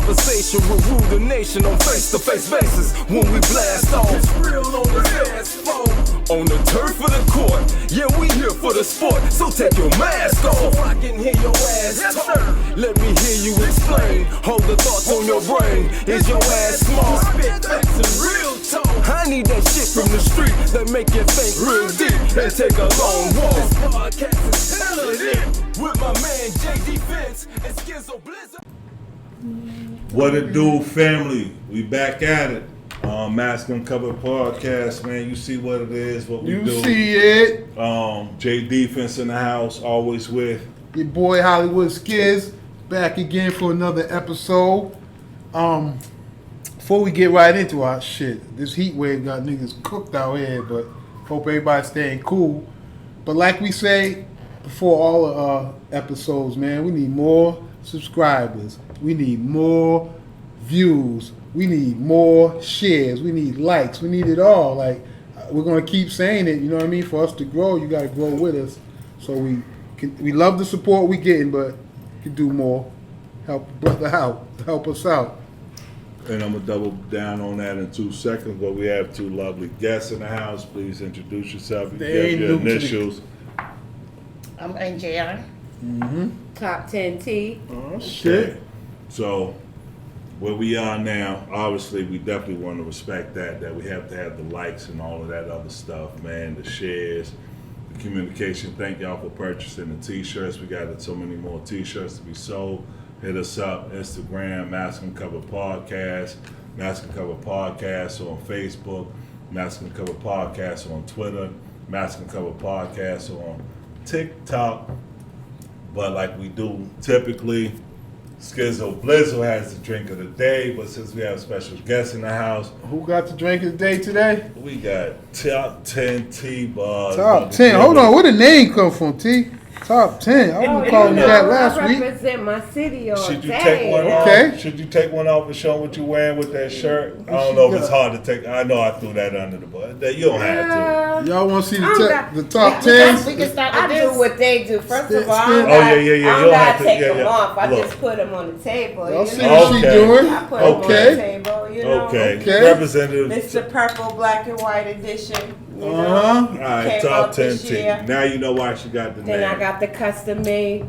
conversation will rule the nation on face-to-face basis when we blast off. It's real on the dance floor, on the turf of the court. Yeah, we here for the sport, so take your mask off so I can hear your ass talk. Let me hear you explain. Hold the thoughts on your brain. Is your ass smart? Spit facts and real talk. I need that shit from the street that make you think real deep and take a long walk. This podcast is hella lit with my man J Defense and Skizzo Blizzard. What it do, family? We back at it. Mask Uncovered Podcast, man. You see what it is, what we do. You see it. J Defense in the house, always with Your boy Hollywood Skiz back again for another episode. Before we get right into our shit, this heat wave got niggas cooked out here, but hope everybody's staying cool. But like we say before all of our episodes, man, we need more subscribers. We need more views. We need more shares. We need likes. We need it all. Like, we're going to keep saying it, you know what I mean? For us to grow, you got to grow with us. So we love the support we getting, but we can do more. Help a brother out. Help us out. and I'm going to double down on that in 2 seconds, but we have two lovely guests in the house. Please introduce yourself. You have your initials. I'm NJR. Top 10T. Oh, shit. Okay. So, where we are now, obviously, we definitely want to respect that we have to have the likes and all of that other stuff, man, the shares, the communication. Thank y'all for purchasing the t-shirts. We got so many more t-shirts to be sold. Hit us up, Instagram, Mask Uncovered Podcast, Mask Uncovered Podcast on Facebook, Mask Uncovered Podcast on Twitter, Mask Uncovered Podcast on TikTok. But like we do typically, Skizzo Blizzard has the drink of the day, but since we have special guests in the house, Who got the drink of the day today? we got Top 10 T-Bars. Top 10. Hold on, where the name come from, T? Top 10. I wasn't calling you that last I week. represent my city all Should you day. take one Okay. off? Should you take one off and show what you're wearing with that shirt? I don't know if it's hard to take. I know I threw that under the bus. You don't have to. Y'all want to see I'm not- the top We 10s? can start I with do this. what they do. First of all, I Oh, don't yeah. You I don't don't have gotta to- take yeah, them yeah. off. I Look. just put them on the table. Y'all You see know? what she Okay. doing? I put them on Okay. the table. You know. Okay. Okay. Representative. It's the purple, black, and white edition. You know. Uh-huh. All right, Came top out 10 this T. year. Now you know why she got the Then name. I got the custom made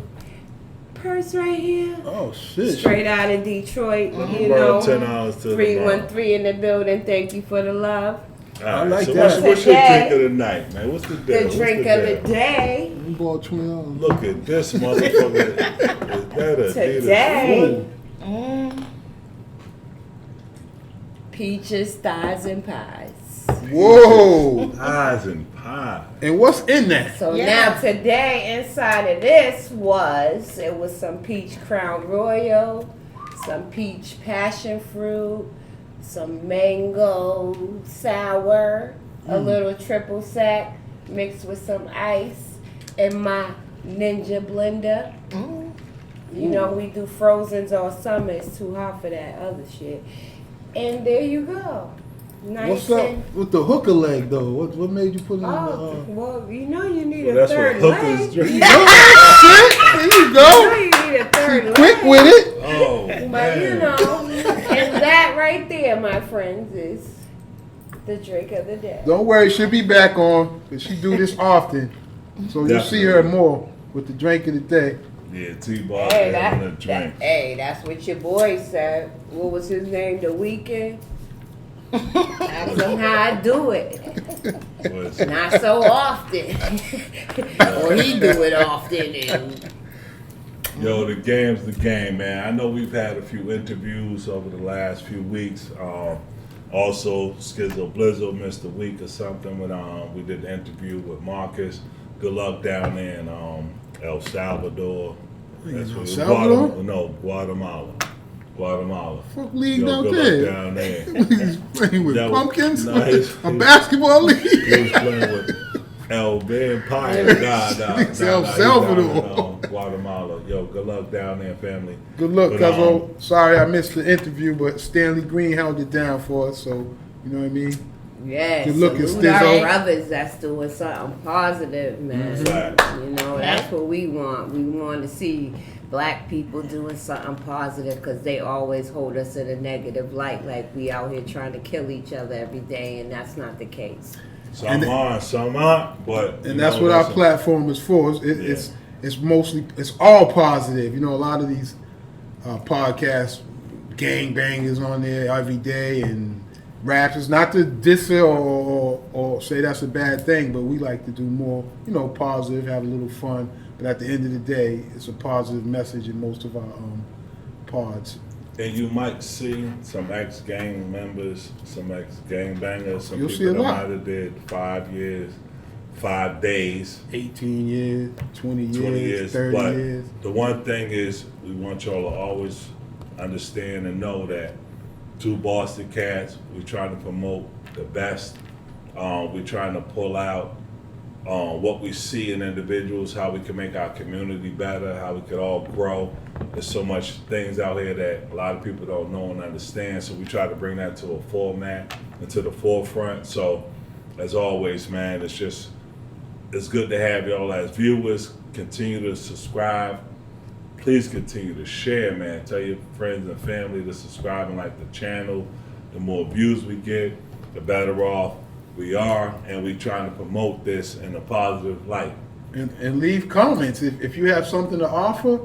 purse right here. Oh, shit. Straight out of Detroit. You Borrow know. $10 to the 313 in the building. Thank you for the love. All right, I like so that. what's your Today- drink of the night, man? What's the deal? The What's drink the of deal? the day. You bought $20. Look at this motherfucker. Is that a Today. Ooh. Peaches, thighs, and pies. Whoa. Pies and pie. And what's in that? So Yeah. now today inside of this was some peach crown royal, some peach passion fruit, some mango sour, a little triple sec mixed with some ice, and my ninja blender. You know we do frozens all summer. It's too hot for that other shit. And there you go. Nice What's up and with the hooker leg, though? What made you put it in oh, the... well, you know you need Well, a that's third what hookers leg. drink. You There you know go. you need a third leg. Quick with it. Oh, But you man. know, and that right there, my friends, is the drink of the day. Don't worry, she'll be back on, because she do this often. So you'll see her more with the drink of the day. Yeah, T-Bar Hey, having a drink. that's what your boy said. What was his name? The Weeknd. Ask him how I do it. Was- Not so often. Or he do it often. And Yo, the game's the game, man. I know we've had a few interviews over the last few weeks. Also, Skizzo Blizzard missed a week or something when we did an interview with Marcus. Good luck down there in El Salvador. That's El what- Salvador? Guatemala. Fuck league Yo, down good there. luck down there. He's playing with That was- pumpkins? no, he's- A basketball league? He was playing with El Vampire. Nah, It's El Salvador. Guatemala. Yo, good luck down there, family. Good luck, But, Cuzzo. Sorry I missed the interview, but Stanley Green held it down for us, so you know what I mean? yeah, Good looking, salute our Stizzo. brothers that's doing something positive, man. Facts. You know, that's what we want. We want to see black people doing something positive, because they always hold us in a negative light, like we out here trying to kill each other every day, and that's not the case. Some are, some aren't, but and that's what our platform is for. It's mostly, it's all positive. You know, a lot of these podcasts, gang bangers on there every day, and raps. It's not to diss it or say that's a bad thing, but we like to do more, you know, positive, have a little fun. But at the end of the day, it's a positive message in most of our pods. And you might see some ex-gang members, some ex-gang bangers, some You'll people see a that lot. might have did 5 years, 5 days, 18 years, 20 years, 20 years. 30 But years. the one thing is, we want y'all to always understand and know that two Boston cats, we're trying to promote the best. We're trying to pull out what we see in individuals, how we can make our community better, how we could all grow. There's so much things out here that a lot of people don't know and understand, so we try to bring that to a format and to the forefront. So, as always, man, it's good to have y'all as viewers. Continue to subscribe. Please continue to share, man. Tell your friends and family to subscribe and like the channel. The more views we get, the better off we are, and we're trying to promote this in a positive light. And leave comments. If you have something to offer,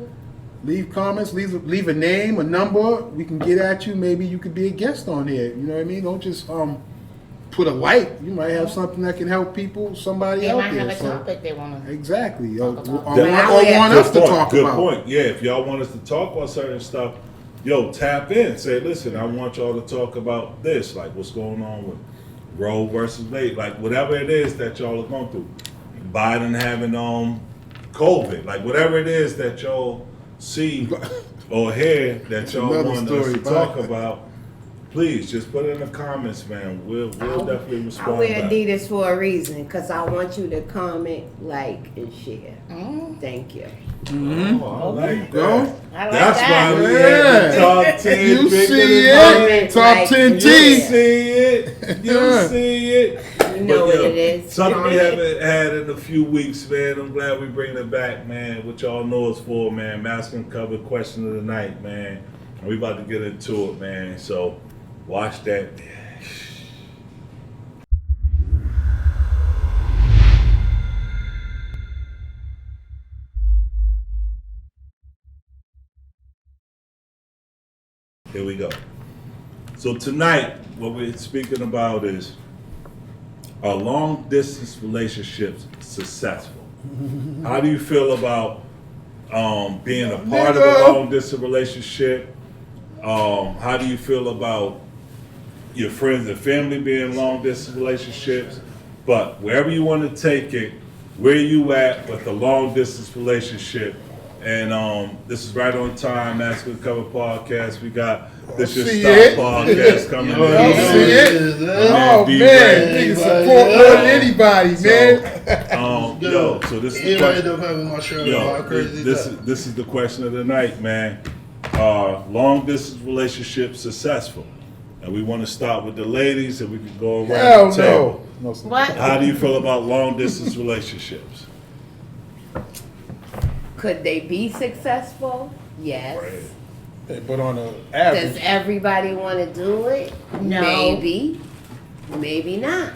leave comments, leave a name, a number. We can get at you. Maybe you could be a guest on here. You know what I mean? Don't just put a like. You might have something that can help people, somebody They out might there. have a topic they want to. Exactly. Or Talk want about. us to talk Good about. point. Yeah, if y'all want us to talk about certain stuff, yo, tap in. Say, listen, I want y'all to talk about this, like what's going on with Roe versus Wade, like whatever it is that y'all are going through. Biden having COVID, like whatever it is that y'all see or hear that y'all Another want story, us to Biden. talk about, please just put it in the comments, man. We'll definitely I respond wear back. Adidas for a reason, because I want you to comment, like, and share. Thank you. Oh, I like Go. that. I like That's that. why we had the top 10 You pick of see the it. night. Top Like, 10 You T. see it. You Yeah. see it. You know But, what it is. Something we Comment. haven't had in a few weeks, man. I'm glad we bringing it back, man. What y'all know is for, man. Masculine cover question of the night, man. And we about to get into it, man. So watch that. Here we go. So tonight, what we're speaking about is, are long distance relationships successful? How do you feel about being a part of a long distance relationship? How do you feel about your friends and family being in long distance relationships? But wherever you want to take it, where you at with a long distance relationship? And this is right on time, Masculine Cover Podcast. We got This Your See Stop it. Podcast coming in. You see it? Oh D-Ray. man, niggas support more than anybody, man. So this is the Anybody question. end up having my shirt on? Yo, How crazy this is is that? this is the question of the night, man. Long distance relationships successful? And we want to start with the ladies, and we can go around Hell the table. no. What? How do you feel about long distance relationships? Could they be successful? Yes. But on the Does average, everybody want to do it? No. Maybe. Maybe not.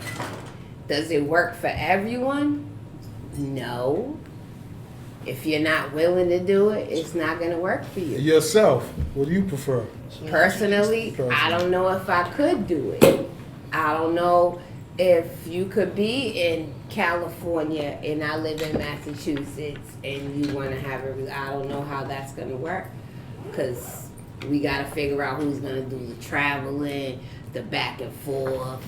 Does it work for everyone? No. If you're not willing to do it, it's not going to work for you. yourself, what do you prefer? Personally, I don't know if I could do it. I don't know if you could be in California and I live in Massachusetts and you want to have I don't know how that's going to work, because we got to figure out who's going to do the traveling, the back and forth.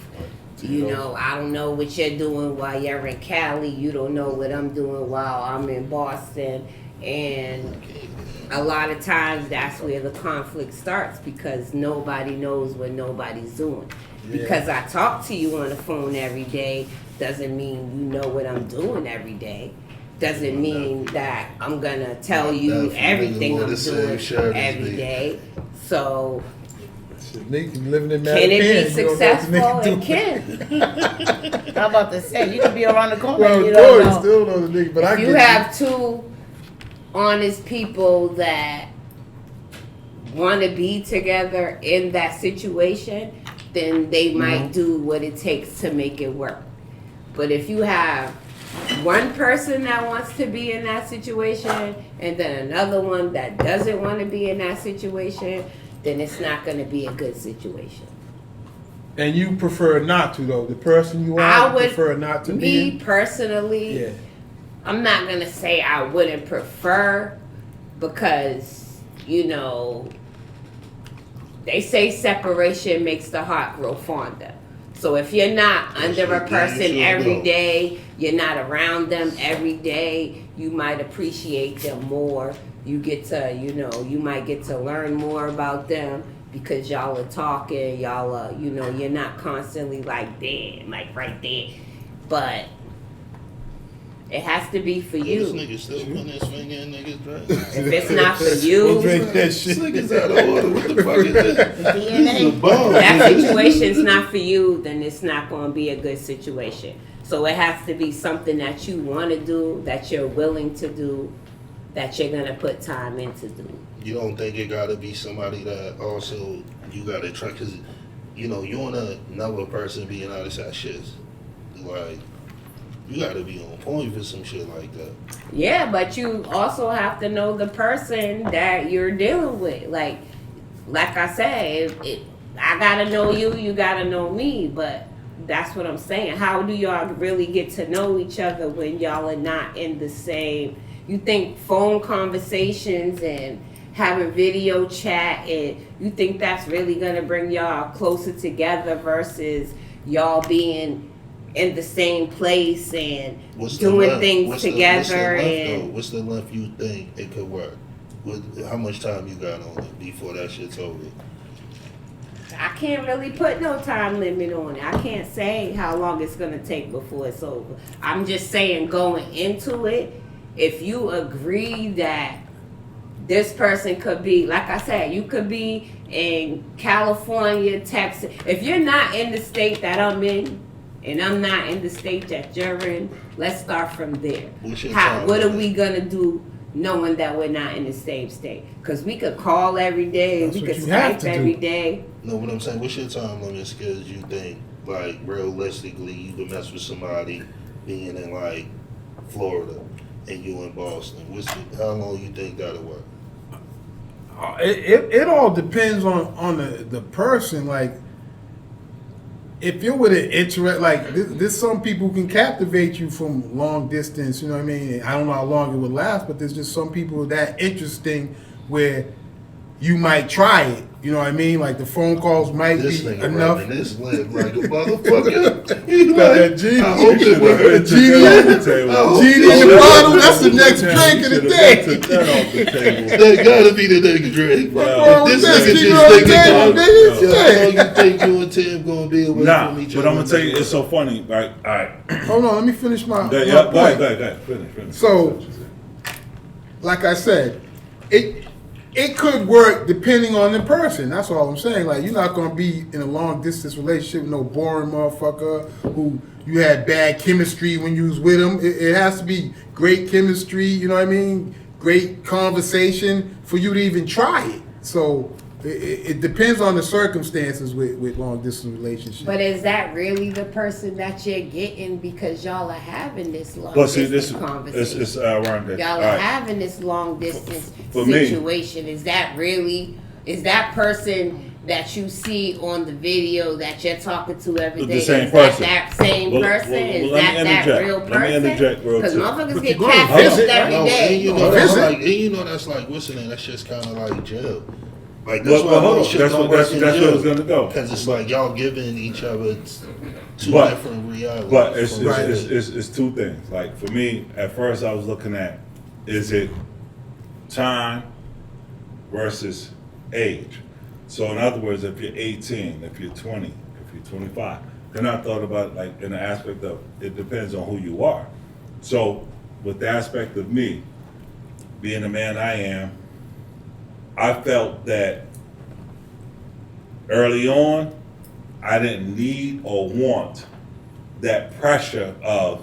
You know, I don't know what you're doing while you're in Cali. You don't know what I'm doing while I'm in Boston. And a lot of times that's where the conflict starts, because nobody knows what nobody's doing. Because I talk to you on the phone every day doesn't mean you know what I'm doing every day. Doesn't mean that I'm gonna tell you Definitely everything wanna I'm say doing share this every week. day. So Nigga living in can it be Mattapan, you don't know what the successful? nigga It doing. can. I'm about to say, you could be around the corner Well, and of you course, don't know. still know the nigga, but I If get you have two honest people that want to be together in that situation, then they might do what it takes to make it work. But if you have one person that wants to be in that situation and then another one that doesn't want to be in that situation, then it's not going to be a good situation. And you prefer not to, though. The person you are, you prefer not to be. Me personally, Yeah. I'm not going to say I wouldn't prefer, because, you know, they say separation makes the heart grow fonder. So if you're not under a person every day, you're not around them every day, you might appreciate them more. You get to, you know, you might get to learn more about them because y'all are talking, y'all are, you know, you're not constantly like, damn, like right there. But it has to be for you. This nigga still putting his finger in niggas' drink. If it's not for you, Don't drink that This shit. nigga's out of order. What the fuck is this? This is a bomb. that situation's not for you, then it's not going to be a good situation. So it has to be something that you want to do, that you're willing to do, that you're going to put time into do. You don't think it gotta be somebody that also you gotta try, cause you know you and another person being honest that shit's like you gotta be on point for some shit like that. Yeah, but you also have to know the person that you're dealing with. Like I said, I gotta know you, you gotta know me. But that's what I'm saying. How do y'all really get to know each other when y'all are not in the same? You think phone conversations and having video chat, and you think that's really gonna bring y'all closer together versus y'all being in the same place and doing things together? What's the length you think it could work? How much time you got on it before that shit's over? I can't really put no time limit on it. I can't say how long it's gonna take before it's over. I'm just saying, going into it, if you agree that this person could be, like I said, you could be in California, Texas. If you're not in the state that I'm in, and I'm not in the state that you're in, let's start from there. What are we gonna do knowing that we're not in the same state? Because we could call every day, we could Skype every day. No, what I'm saying, what's your time limit? Because you think, like, realistically, you could mess with somebody being in, like, Florida and you in Boston. How long you think that'll work? It all depends on the person. Like, if you're with an interest, like there's some people who can captivate you from long distance. You know what I mean? I don't know how long it would last, but there's just some people that interesting where you might try it. You know what I mean? Like the phone calls might This be nigga enough. rubbing this lip like a motherfucker. He like, That genie. I hope it works. Genie in the bottle. That's the next drink of the day. Took that off the table. That gotta be the nigga drink. wrong This with that? nigga Genie just on the thinking table, about nigga. yo, how long you think you and Tim gonna be away Nah, from each but other? I'm gonna tell you, it's so funny. Like, all right, Hold on, let me finish my go point. ahead. Finish. So, like I said, it could work depending on the person. That's all I'm saying. Like, you're not gonna be in a long distance relationship with no boring motherfucker who you had bad chemistry when you was with him. It has to be great chemistry. You know what I mean? Great conversation for you to even try it. So it depends on the circumstances with long distance relationships. But is that really the person that you're getting because y'all are having this long But see, distance this conversation? it's around that. Y'all All are right. having this long distance For me- situation. Is that that person that you see on the video that you're talking to every day? The same is person. That same Well, person? well, Is let me that interject. real Let person? me interject real Because quick. motherfuckers But get you're gonna catfished visit, every No, day. and you know Visit. that's like what's the name? That's just kind of like jail. Like Well, hold on. shit That's don't what- work that's in where jail. it's gonna go. Because it's like y'all giving each other two But- different realities. But it's two things. Like for me, at first I was looking at, is it time versus age? So in other words, if you're 18, if you're 20, if you're 25, then I thought about like in the aspect of it depends on who you are. So with the aspect of me, being the man I am, I felt that early on, I didn't need or want that pressure of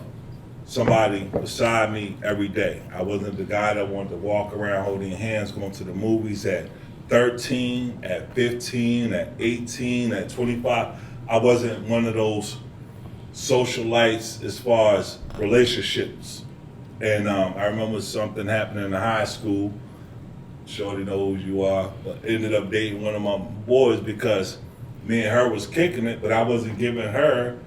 somebody beside me every day. I wasn't the guy that wanted to walk around holding hands, going to the movies at 13, at 15, at 18, at 25. I wasn't one of those socialites as far as relationships. And I remember something happening in high school. Shorty knows who you are, but ended up dating one of my boys because me and her was kicking it, but I wasn't giving her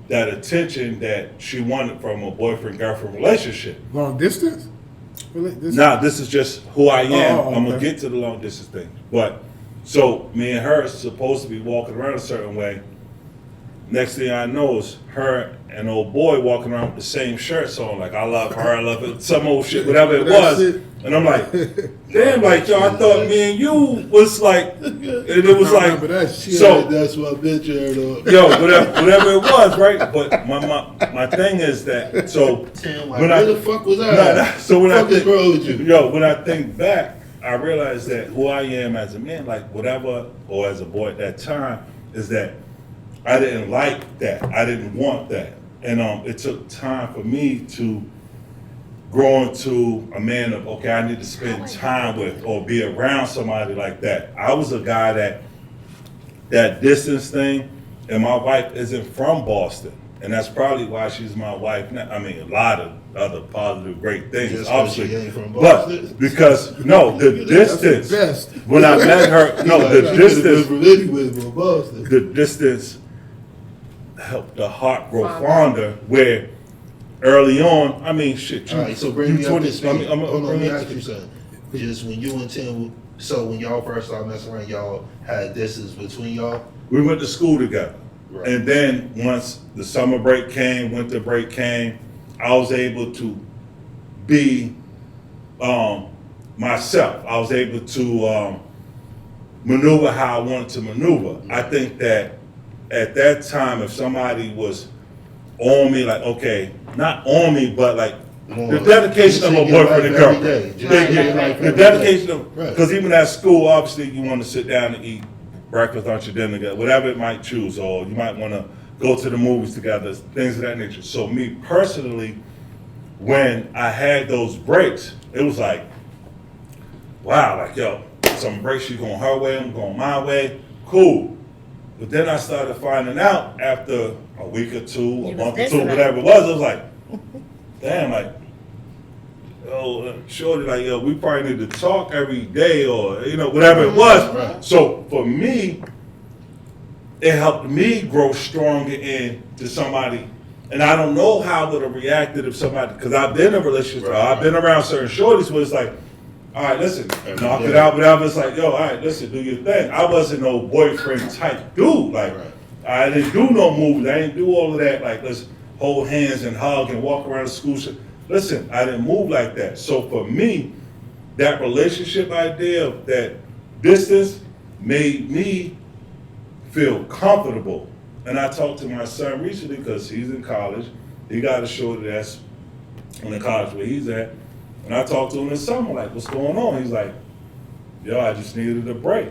that attention that she wanted from a boyfriend-girlfriend relationship. Long distance? Nah, this is just who I am. Oh, I'm gonna okay. get to the long distance thing. But so me and her are supposed to be walking around a certain way. Next thing I know is her and old boy walking around with the same shirts on, like I love her, I love it, some old shit, whatever it That's was. it. And I'm like, damn, like yo, I thought me and you was like, and it was I like, remember that shit. so That's my bitch here, though. yo, whatever it was, right? But my thing is that so Damn, like, when where the fuck was I? so when I Fuck is think, wrong with you? yo, when I think back, I realize that who I am as a man, like whatever, or as a boy at that time, is that I didn't like that. I didn't want that. And it took time for me to grow into a man of, okay, I need to spend time with or be around somebody like that. I was a guy that distance thing, and my wife isn't from Boston. And that's probably why she's my wife now. I mean, a lot of other positive, great things, Just 'cause obviously. she ain't from But Boston? because, no, the distance, best. when I met her, no, the distance, Boston. the distance helped the heart grow fonder. Where early on, I mean, shit. You, All right, so bring you me up to speed. I mean, Hold on, let me bring ask you something. Just when you and Tim, so when y'all first started messing around, y'all had distance between y'all? We went to school together, Right. and then once the summer break came, winter break came, I was able to be myself. I was able to maneuver how I wanted to maneuver. I think that at that time, if somebody was on me, like, okay, not on me, but like the dedication of a boyfriend and girlfriend. The dedication of, because even at school, obviously you want to sit down and eat breakfast, lunch, or dinner together, whatever it might choose, or you might want to go to the movies together, things of that nature. So me personally, when I had those breaks, it was like, wow, like yo, some breaks, she going her way, I'm going my way, cool. But then I started finding out after a week or two, a month or two, whatever it was, I was like, damn, like, oh, shorty, like, yo, we probably need to talk every day or, you know, whatever it was. Right. So for me, it helped me grow stronger into somebody. And I don't know how I would have reacted if somebody, because I've been in relationships, I've been around certain shorties where it's like, all right, listen, knock it out, whatever. It's like, yo, all right, listen, do your thing. I wasn't no boyfriend type dude. Like, I didn't do no moves. I didn't do all of that. Like, let's hold hands and hug and walk around the school. Listen, I didn't move like that. So for me, that relationship idea of that distance made me feel comfortable. And I talked to my son recently because he's in college. He got a shorty that's in the college where he's at. And I talked to him this summer, like, what's going on? He's like, yo, I just needed a break.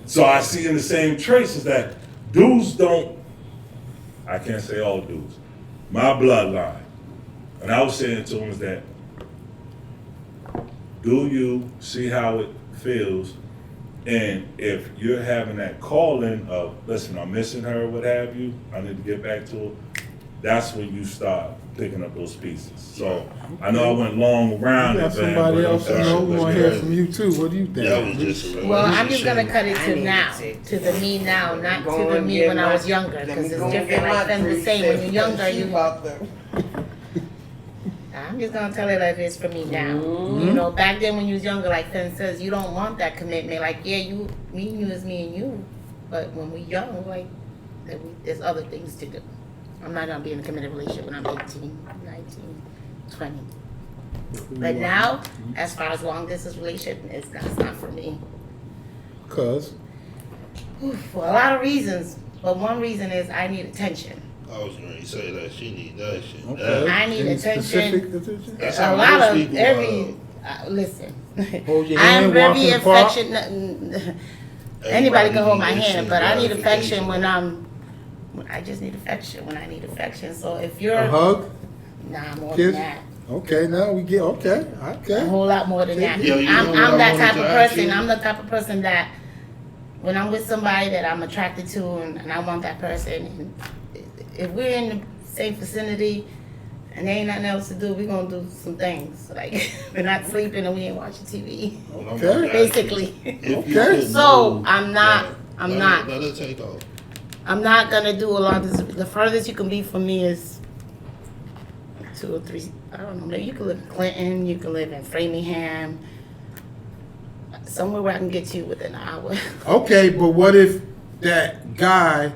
So I see in the same traces that dudes don't, I can't say all dudes, my bloodline. And I was saying to him is that, do you see how it feels? And if you're having that calling of, listen, I'm missing her, what have you, I need to get back to her, that's when you start picking up those pieces. So I know I went long around You got it, man. somebody but else, you know, we want to hear from you too. What do you think? That was just a Well, I'm just gonna cut it to now, to the me now, not to the me when I was younger, because it's different. Like them to say when you're younger, I'm just gonna tell it like it's for me now. You know, back then when you was younger, like Finn says, you don't want that commitment. Like, yeah, you, me and you is me and you, but when we young, like, there's other things to do. I'm not gonna be in a committed relationship when I'm 18, 19, 20. But now, as far as long distance relationship, it's not for me. Cause For a lot of reasons, but one reason is I need attention. I was going to say that she need that shit. okay. I need Any attention. specific attention? That's A how lot most of people, every listen. Hold your I'm hand, walk very in the park. affectionate. Anybody can hold my hand, but I need affection gratification. when I just need affection when I need affection. So if you're A hug? Nah, more Kids? than that. Okay, now we get okay. A whole lot more than that. Yo, you know what I'm I that wanted type to of ask person. you? I'm the type of person that when I'm with somebody that I'm attracted to and I want that person, and if we're in the same vicinity and there ain't nothing else to do, we're gonna do some things. Like we're not sleeping and we ain't watching TV. Okay. Basically. Okay. So I'm not Let her take off. I'm not gonna do a lot of this. The furthest you can be from me is 2 or 3. I don't know. Maybe you can live in Clinton. You can live in Framingham. Somewhere where I can get you within an hour. Okay, but what if that guy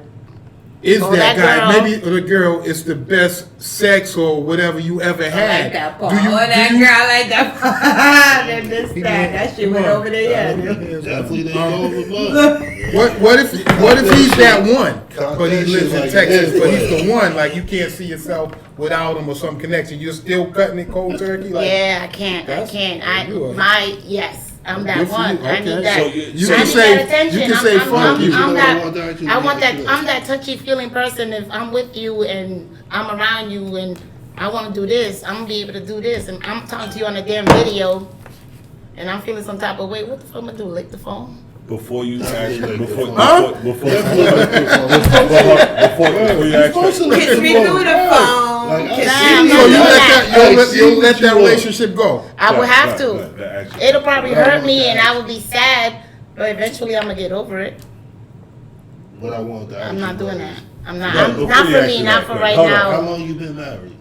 is Oh, that that guy? girl. Maybe the girl is the best sex or whatever you ever I had. like that part. Do you? that do you- girl, I like that part. Then this, that shit went over there, yeah. Definitely didn't go over mine. What if he's that one, but he that lives shit in like Texas, that, but he's but- the one? Like you can't see yourself without him or some connection. You're still cutting it cold turkey. Like, Yeah, I can't. That's- you are- Yes, I'm Good that for one. you. I Okay. need that. So You I can need say that attention. you can say fuck you. I'm that. that touchy feeling person. If I'm with you and I'm around you and I want to do this, I'm gonna be able to do this. And I'm talking to you on a damn video, and I'm feeling some type of way. What the fuck am I gonna do? Lick the phone? Before you actually, before Huh? before you actually, Kiss me through the phone. Like, Kiss Nah, me So I'm you not let doing that you'll let that relationship go. I would have Right, to. right, that actually- It'll probably hurt me, and I would be sad. But eventually, I'm gonna get over it. What I want to ask I'm not you doing was, that. I'm not. No, I'm, before not you for ask me. you Not that, for wait, right hold on. How now. long you been married?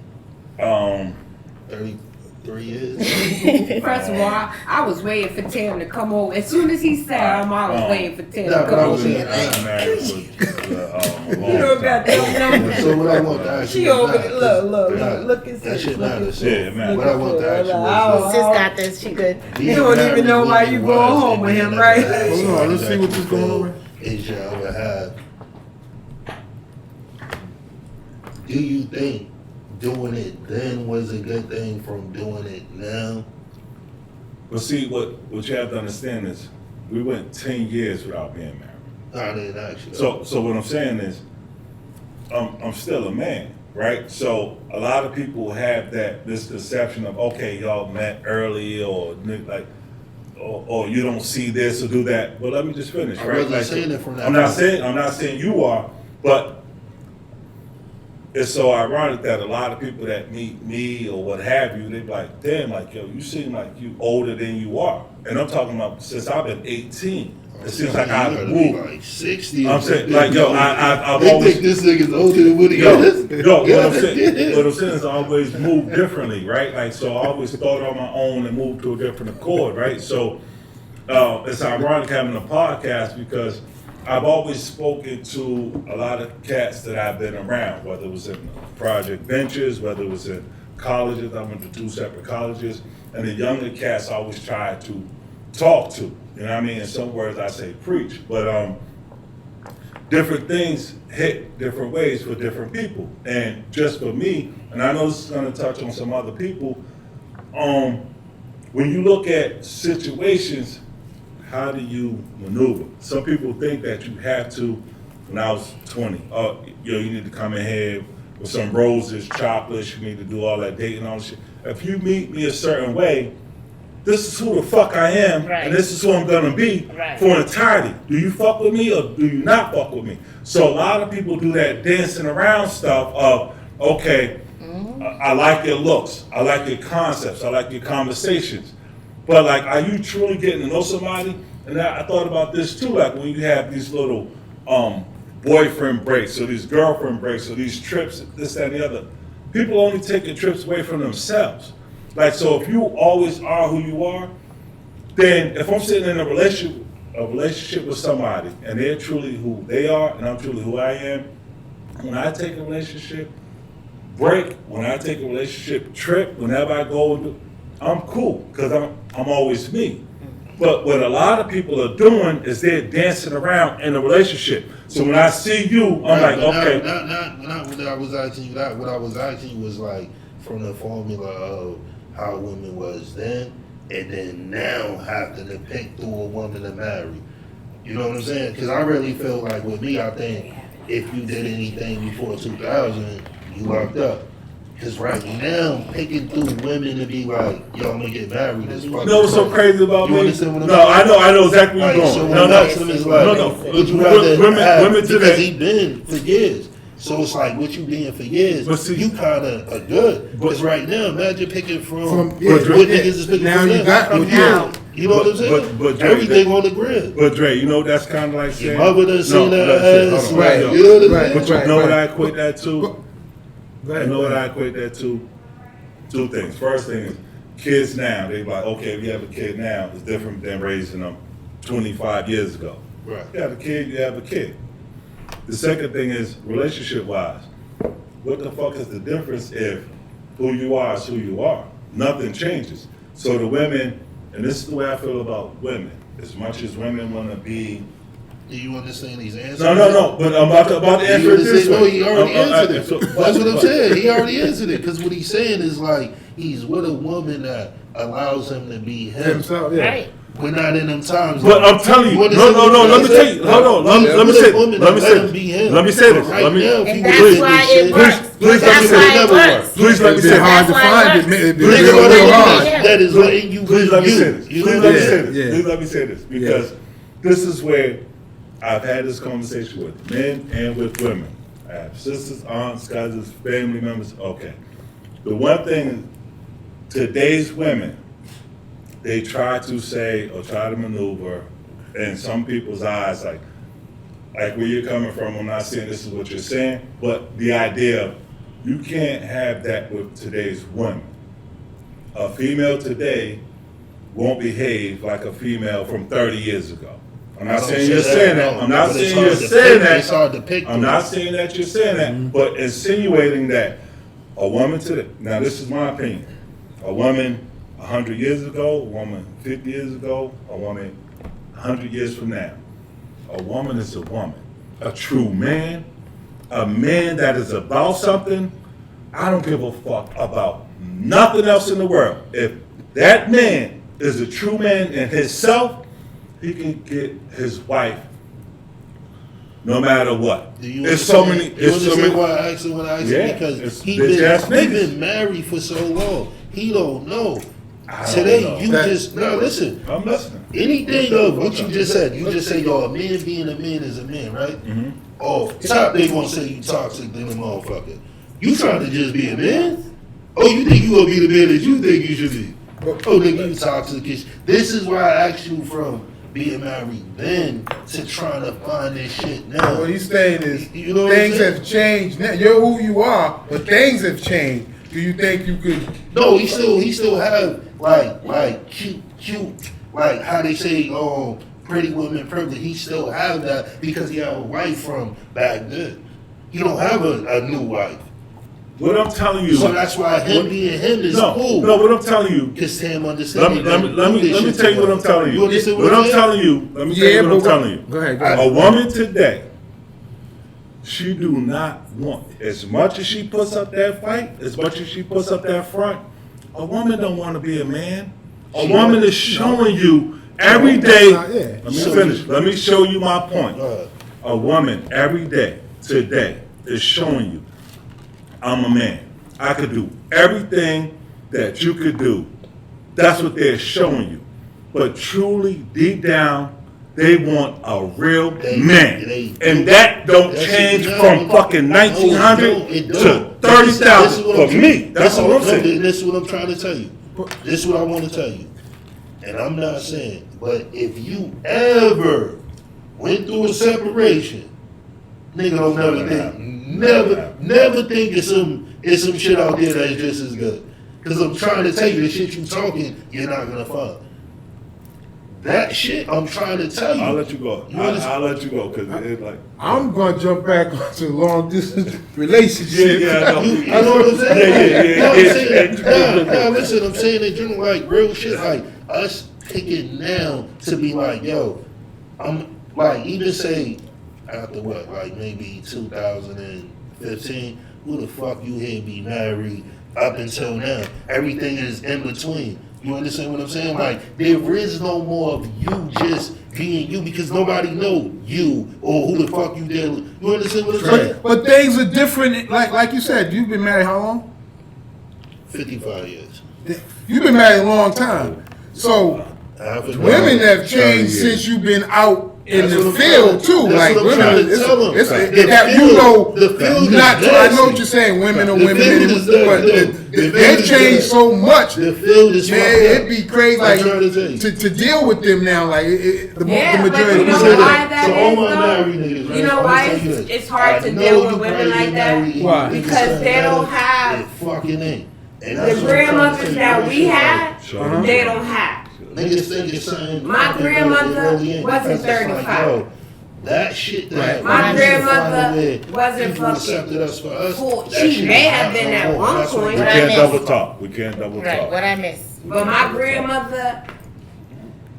33 years? First of all, I was waiting for Tim to come over. As soon as he said, I was waiting for Tim Nah, to but come I over was here. saying, married for a long You don't got time. that number. So what I want to ask She you over is there. that- Look at That this. shit Look at matters. Yeah, it matters. What I want to ask you is Sis got this. She good. You don't even know why you going home with him, right? Hold on, let's see what this going on. Is you ever have? Do you think doing it then was a good thing from doing it now? But see, what you have to understand is, we went 10 years without being married. I didn't ask you. So what I'm saying is, I'm still a man, right? So a lot of people have this conception of, okay, y'all met early, or like, or you don't see this or do that. But let me just finish, I right? wasn't Like, saying it from that I'm not point. saying you are, but it's so ironic that a lot of people that meet me or what have you, they be like, damn, like, yo, you seem like you older than you are. And I'm talking about since I've been 18. It seems like You I've gotta be moved. like 60. I'm saying, like, yo, I've They always, think this nigga's older than what he yo, is. what I'm saying is I always moved differently, right? Like, so I always thought on my own and moved to a different accord, right? So it's ironic having a podcast because I've always spoken to a lot of cats that I've been around, whether it was in Project Ventures, whether it was in colleges. I went to 2 separate colleges, and the younger cats I always try to talk to. You know what I mean? In some words, I say preach, but different things hit different ways for different people. And just for me, and I know this is going to touch on some other people, when you look at situations, how do you maneuver? Some people think that you have to, when I was 20, you need to come in here with some roses, chocolates, you need to do all that dating and all that shit. If you meet me a certain way, this is who the fuck I am, Right. and this is who I'm gonna be Right. for entirety. Do you fuck with me or do you not fuck with me? So a lot of people do that dancing around stuff of, okay, I like your looks, I like your concepts, I like your conversations. But like, are you truly getting to know somebody? And I thought about this too, like when you have these little boyfriend breaks or these girlfriend breaks or these trips, this, that, and the other. People only taking trips away from themselves. Like, so if you always are who you are, then if I'm sitting in a relationship with somebody and they're truly who they are and I'm truly who I am, when I take a relationship break, when I take a relationship trip, whenever I go, I'm cool because I'm always me. But what a lot of people are doing is they're dancing around in a relationship. So when I see you, I'm like, okay. Not what I was asking you that. What I was asking you was like from the formula of how women was then, and then now having to pick through a woman to marry. You know what I'm saying? Because I really feel like with me, I think if you did anything before 2000, you locked up. Because right now, picking through women to be like, yo, I'm gonna get married is fucking. You know what's so crazy about You me? understand what I'm No, saying? I know exactly where Like, you're so going. when No, I'm no, asking him, it's like, no. would you rather Women have, because today. he been for years. So it's like, what you being for years, But see- you kind of are good. Because right now, imagine picking from yeah, what yeah. niggas is picking Now from you them. got what now. You know what I'm saying? But Dre, Everything on the grid. But Dre, you know that's kind of like saying. Your mother done seen that ass. hold on, Right. yo. You know what I'm Right. saying? But you Right, know what right. I equate that to? Go I ahead, know go what ahead. I equate that to. Two things. First thing is kids now. They like, okay, if you have a kid now, it's different than raising them 25 years ago. Right. You have a kid, you have a kid. The second thing is relationship wise. What the fuck is the difference if who you are is who you are? Nothing changes. So the women, and this is the way I feel about women. As much as women want to be. Do you understand these answers? No. But I'm about to answer it this way. No, he already answered it. So- That's what I'm saying. He already answered it. Because what he's saying is like, he's with a woman that allows him to be him. Himself, yeah. Right. We're not in them times. But I'm telling you, no, let me tell you, hold on, let me say this, let me say this, Right let me, now, if And you that's with why this it shit- works. please let me That's say why it. it works. Please let me It's say been hard this. to That's why find it it. works. It Please really let me really say hard. this. That is letting you Please let me you. say this. You Please know let me what I'm say saying? this. Yeah. Please let me say this because this is where I've had this conversation with men and with women. I have sisters, aunts, cousins, family members. Okay. The one thing, today's women, they try to say or try to maneuver in some people's eyes, like where you're coming from. I'm not saying this is what you're saying, but the idea of you can't have that with today's women. A female today won't behave like a female from 30 years ago. I'm not saying you're saying that. I'm not saying you're saying that. It's hard to pick. I'm not saying that you're saying that, but insinuating that a woman today, now this is my opinion, a woman 100 years ago, a woman 50 years ago, a woman 100 years from now, a woman is a woman. A true man, a man that is about something, I don't give a fuck about nothing else in the world. If that man is a true man in himself, he can get his wife no matter what. Do you There's so understand- many. You There's so understand many. why I asked him what I asked Yeah, him? Because it's he bitch-ass niggas. been married for so long. He don't know. I don't Today, know. you just, now listen. I'm listening. Anything of what you just said, you just say, yo, a man being a man is a man, right? Mm-hmm. Oh, top, they gonna say you toxic than a motherfucker. You trying to just be a man? Oh, you think you gonna be the man that you think you should be? Oh, nigga, you toxic. This is why I asked you from being married then to trying to find this shit now. What he's saying is You know what I'm things saying? have changed. Now, you're who you are, but things have changed. Do you think you could? No, he still have like cute, like how they say, pretty women privilege. He still have that because he had a wife from back then. He don't have a new wife, What I'm telling you. so that's why him being him is cool. No, what I'm telling you. Because Sam Let understands. me tell you what I'm telling you. You understand What I'm telling you. Let me tell you what I'm telling you. Go ahead. A woman today, she do not want, as much as she puts up that fight, as much as she puts up that front, a woman don't want to be a man. A woman is showing you every day. Yeah. Let me finish. Let me show you my point. A woman every day, today, is showing you, I'm a man. I could do everything that you could do. That's what they're showing you. But truly, deep down, they want a real man. And that don't change from fucking 1900 to 30,000 for me. That's what I'm saying. This is what I'm trying to tell you. This is what I want to tell you. And I'm not saying, but if you ever went through a separation, nigga don't never think, never think it's some shit out there that's just as good. Because I'm trying to tell you the shit you talking, you're not gonna find. That shit, I'm trying to tell you. I'll let you go. I'll let you go because it's like. I'm gonna jump back onto long distance relationship. Yeah, I know. You know what I'm saying? Yeah. I'm saying, nah, listen, I'm saying in general, like, real shit, like, us picking now to be like, yo, I'm, like, even say, after what, like, maybe 2015, who the fuck you here be married up until now? Everything is in between. You understand what I'm saying? Like, there is no more of you just being you because nobody know you or who the fuck you dealing with. You understand what I'm saying? But things are different. Like you said, you've been married how long? 55 years. You've been married a long time. So women have changed since you've been out in the field too. Like women, I know what you're saying. Women are women, but they've changed so much. The field is man, it'd be crazy like to deal with them now. Like the majority. But you know why that is, you know why it's hard to deal with women like that? Why? Because they don't have the grandmothers that we had. They don't have. Niggas think it's something. My grandmother wasn't 35. That shit that my grandmother wasn't fucking. She may have been at one point. We can't double talk. Right, what I miss. But my grandmother,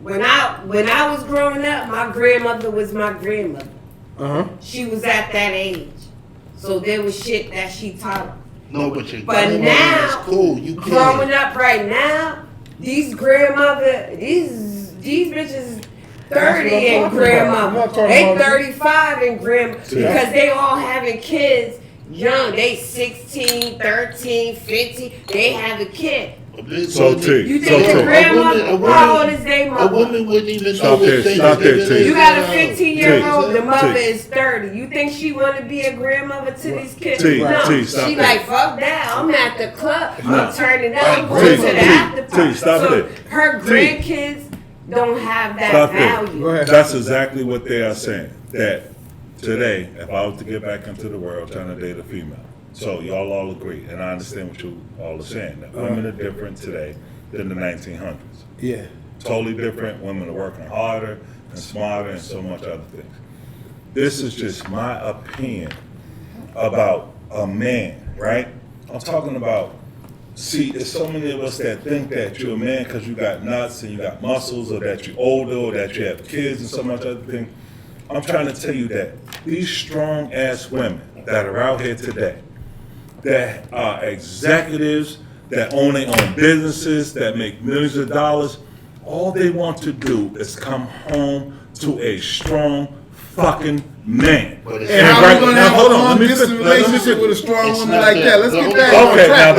when I was growing up, my grandmother was my grandmother. She was at that age, so there was shit that she taught her. No, but your grandmother is cool. You can't. Growing up right now. These grandmother, these bitches 30 and grandmother. They 35 and grandma because they all having kids young. They 16, 13, 15. They have a kid. So T. You think the grandmother, how old is they mother? A woman wouldn't even know what T. You got a 15-year-old, the mother is 30. You think she want to be a grandmother to these kids? No. She like, fuck that. I'm at the club. I'm turning up. I'm going to the after party. So her grandkids don't have that value. That's exactly what they are saying. That today, if I was to get back into the world trying to date a female, so y'all all agree, and I understand what you all are saying, that women are different today than the 1900s. Yeah. Totally different. Women are working harder and smarter and so much other things. This is just my opinion about a man, right? I'm talking about, see, there's so many of us that think that you're a man because you got nuts and you got muscles, or that you're older, or that you have kids and so much other things. I'm trying to tell you that these strong-ass women that are out here today, that are executives, that own their own businesses, that make millions of dollars, all they want to do is come home to a strong fucking man. And how are we going to have a long distance relationship with a strong woman like that? Let's get back on track.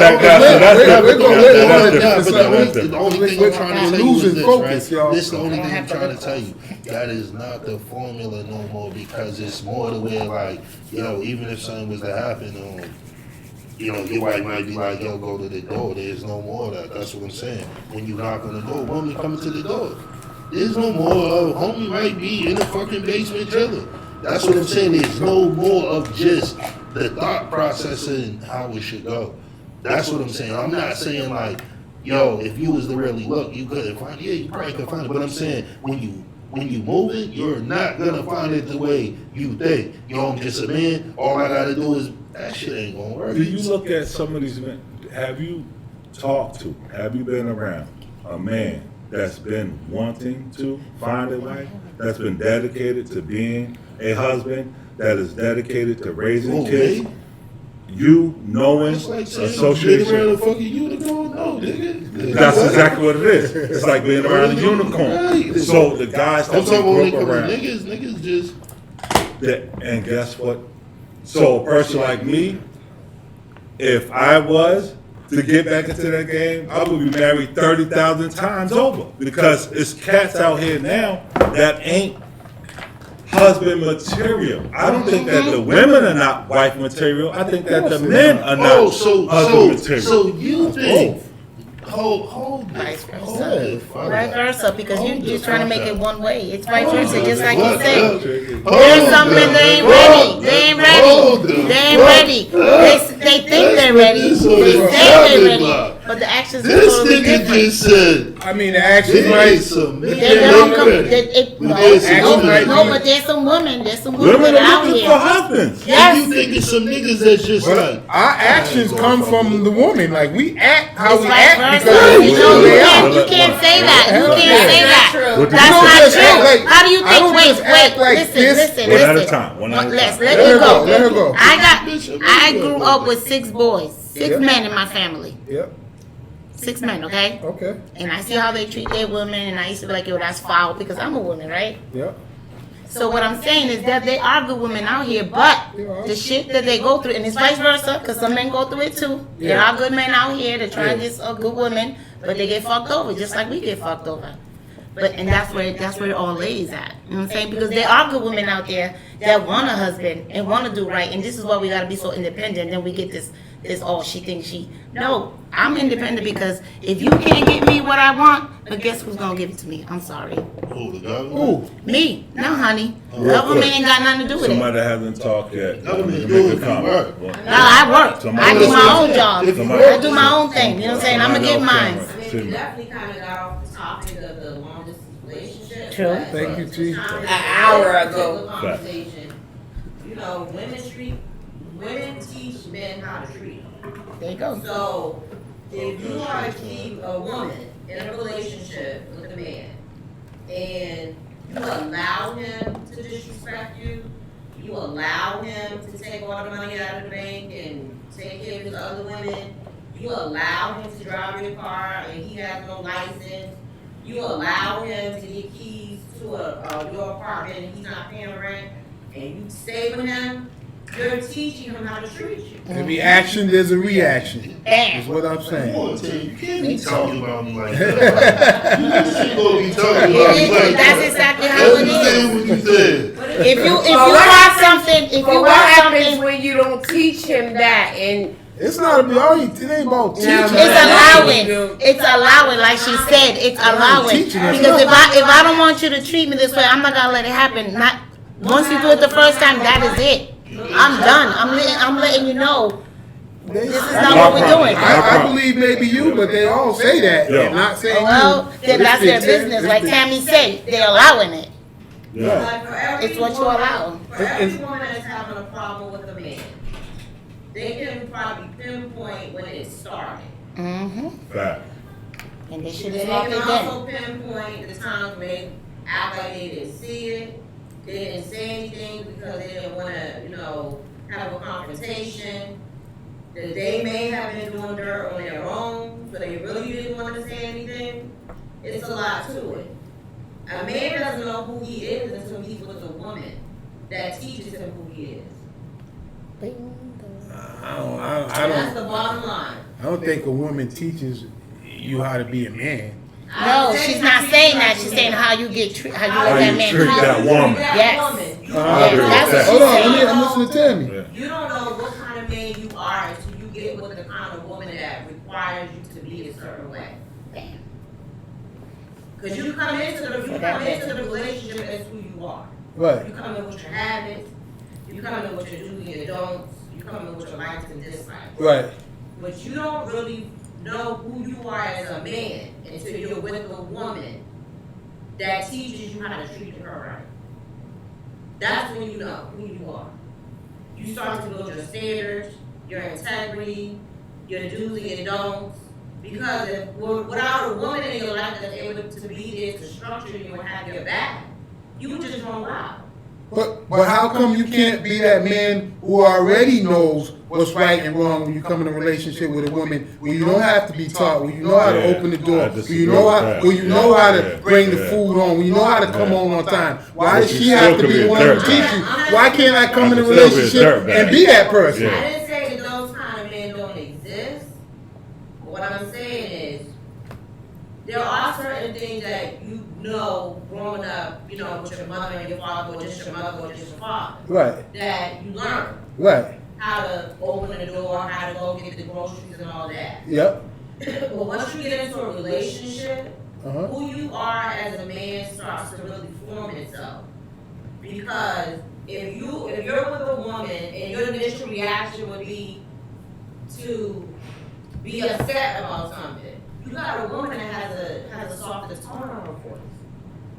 The only thing I'm trying to tell you is this, right? This is the only thing I'm trying to tell you. That is not the formula no more, because it's more to where, like, yo, even if something was to happen, you know, your wife might be like, yo, go to the door. There's no more of that. That's what I'm saying. When you knock on the door, woman coming to the door. There's no more of homie might be in the fucking basement chilling. That's what I'm saying. There's no more of just the thought process and how it should go. That's what I'm saying. I'm not saying like, yo, if you was to really look, you couldn't find it. Yeah, you probably could find it. But I'm saying when you move it, you're not gonna find it the way you think. Yo, I'm just a man. All I gotta do is that shit ain't gonna work. Do you look at some of these men? Have you talked to? Have you been around a man that's been wanting to find a wife, that's been dedicated to being a husband, that is dedicated to raising kids? Man. You knowing association. Around a fucking unicorn? No, nigga. That's exactly what it is. It's like being around a unicorn. Right. So the guys that I'm talking we about grew up around, niggas just. and guess what? So a person like me, if I was to get back into that game, I would be married 30,000 times over, because it's cats out here now that ain't husband material. I don't think that the women are not wife material. I think that the men are not husband material. So you think? Hold Vice it. versa. Vice versa, because you're just trying to make it one way. It's vice versa, just like you said. There's some men that ain't ready. They ain't ready. They think they're ready. They say they're ready. But the actions are This totally nigga different. just said. I mean, the actions right. No, but there's some women. There's some women Women that are are out looking for here. husbands. Yes. You think it's some niggas that's just like. Our actions come from the woman. Like we act how It's we vice act versa. because we know they are. You can't say that. You can't say that. What That's you not just true. act like- How do you I think? don't Wait, just act like this. listen. One at a time. One at a Let's time. let Let her her go. go. Let her go. I grew up with 6 boys, 6 men in my family, Yep. 6 men. Okay. Okay. And I see how they treat their women, and I used to be like, yo, that's foul, because I'm a woman, right? Yep. So what I'm saying is that there are good women out here, but the shit that they go through, and it's vice versa, because some men go through it too. There are good men out here that try to get good women, but they get fucked over, just like we get fucked over. And that's where it all lays at. You know what I'm saying? Because there are good women out there that want a husband and want to do right, and this is why we gotta be so independent. Then we get this oh, she thinks she. No, I'm independent because if you can't get me what I want, but guess who's gonna give it to me? I'm sorry. Who, the government? Ooh. Me. No, honey. Real Government quick. ain't got nothing to do with it. Somebody hasn't talked yet. Government Make do a if you comment. work. Well, No, I work. Somebody I do my else- own job. Somebody- I do my own thing. You know what I'm saying? I'm gonna get mine. Somebody We definitely kind of got off the topic of the long distance relationship. True. but Thank you, T. it's time An to hour have a ago. Conversation. You know, women teach men how to treat them. There you go. So, if you are to keep a woman in a relationship with a man, and you allow him to disrespect you, you allow him to take all the money out of the bank and take care of his other women, you allow him to drive your car and he has no license, you allow him to get keys to your apartment and he's not paying rent, and you stay with him, you're teaching him how to treat you. Every action, there's a reaction. Bam. Is what I'm Come saying. on, Tim, you can't be talking about me like that. You just gonna be talking about me like That's that. exactly how I it understand is. what you said. If you what want happens- something, if But you what want happens something, when you don't teach him that? And It's not about it ain't about teaching. Now, it's man. allowing. It's allowing, like she said, it's allowing. teaching us. Because if I don't want you to treat me this way, I'm not gonna let it happen. Not once you do it the first time, that is it. I'm done. I'm letting you know. This is not what we're doing. I believe maybe you, but they all say that. Yeah. They're not saying Well, you. then But that's it's their the- business. it's Like the- Tammy said, they're allowing it. Yeah. But for every It's what you woman- allow. For every woman that's having a problem with a man, they can probably pinpoint when it started. Mm-hmm. Fact. And they should And have they stopped can it then. also pinpoint the times when they act like they didn't see it, they didn't say anything because they didn't wanna, have a confrontation. That they may have been doing dirt on their own, so they really didn't wanna say anything. It's a lot to it. A man doesn't know who he is until he's with a woman that teaches him who he is. That's the bottom line. I don't think a woman teaches you how to be a man. No, she's not saying that. She's saying how you get how you let that man treat treat that you. woman. Yes. You I agree with that's that. what Hold on, she's saying. I'm listening to Tammy. Yeah. You don't know what kind of man you are until you get with the kind of woman that requires you to be a certain way. Bam. Because you come into the relationship as who you are. Right. You come in with your habits, you come in with your do's and your don'ts, you come in with your likes and dislikes. Right. But you don't really know who you are as a man until you're with a woman that teaches you how to treat her right. That's when you know who you are. You start to build your standards, your integrity, your do's and your don'ts. Because without a woman in your life that's able to be there to structure you and have your back, you would just run wild. But how come you can't be that man who already knows what's right and wrong when you come in a relationship with a woman where you don't have to be taught, where you know how to Yeah, open the door, I where disagree you know with how, that. where you know how to Yeah, bring the yeah. food on, where you know how to come Yeah. on time? Why But does you she still have to could be be the a one to dirtbag. teach you? Why can't I come in a I could still be a relationship dirtbag. and be that person? Yeah. I didn't say that those kind of men don't exist. But what I'm saying is, there are certain things that you know growing up, with your mother and your father, or just your mother or just your father, Right. that you learn Right. how to open the door, how to go get the groceries and all that. Yep. But once you get into a relationship, Uh-huh. who you are as a man starts to really form itself. Because if you're with a woman and your initial reaction would be to be upset about something, you got a woman that has a softer tone on her voice.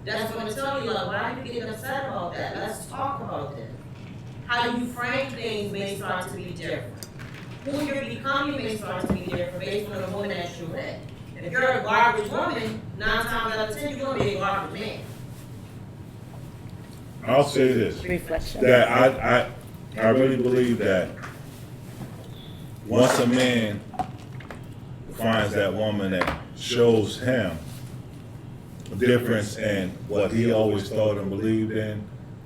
That's going to tell you, like, why are you getting upset about that? Let's talk about this. How you frame things may start to be different. Who you're becoming may start to be different based on the woman that you're with. And if you're a garbage woman, 9 times out of 10, you're going to be a garbage man. I'll say this. Reflection. That I really believe that once a man finds that woman that shows him a difference in what he always thought and believed in,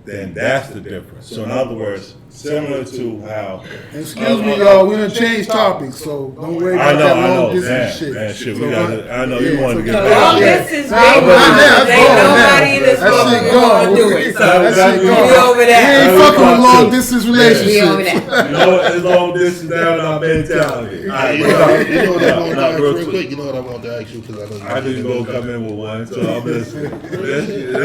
then that's the difference. So in other words, similar to how. Excuse me, y'all. We done changed topics, so don't worry about that long distance shit. Man, shit, So, we got it. I know you wanted to get Long back. distance, Nah, big but mama. that's Ain't gone now. nobody in this That world shit gonna gone. do it. So That shit we gone. over We that. ain't fucking with long distance We over relationships. that. You know what? It's long distance down our mentality. You know what I want to ask real real quick. quick? You know what I want to ask you because I knew you gonna come in with one, so I'm listening.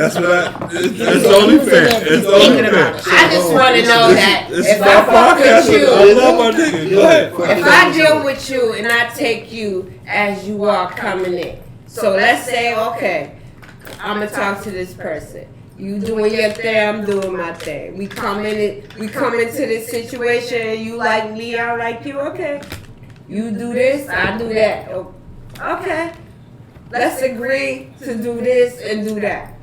It's only fair. It's only fair. I just want to know that This if is I my fuck podcast. with I you, love my nigga. Go ahead. if I deal with you and I take you as you are coming in, so let's say, okay, I'm gonna talk to this person. You doing your thing, I'm doing my thing. We come into this situation. You like me, I like you. Okay, you do this, I do that. Okay, let's agree to do this and do that.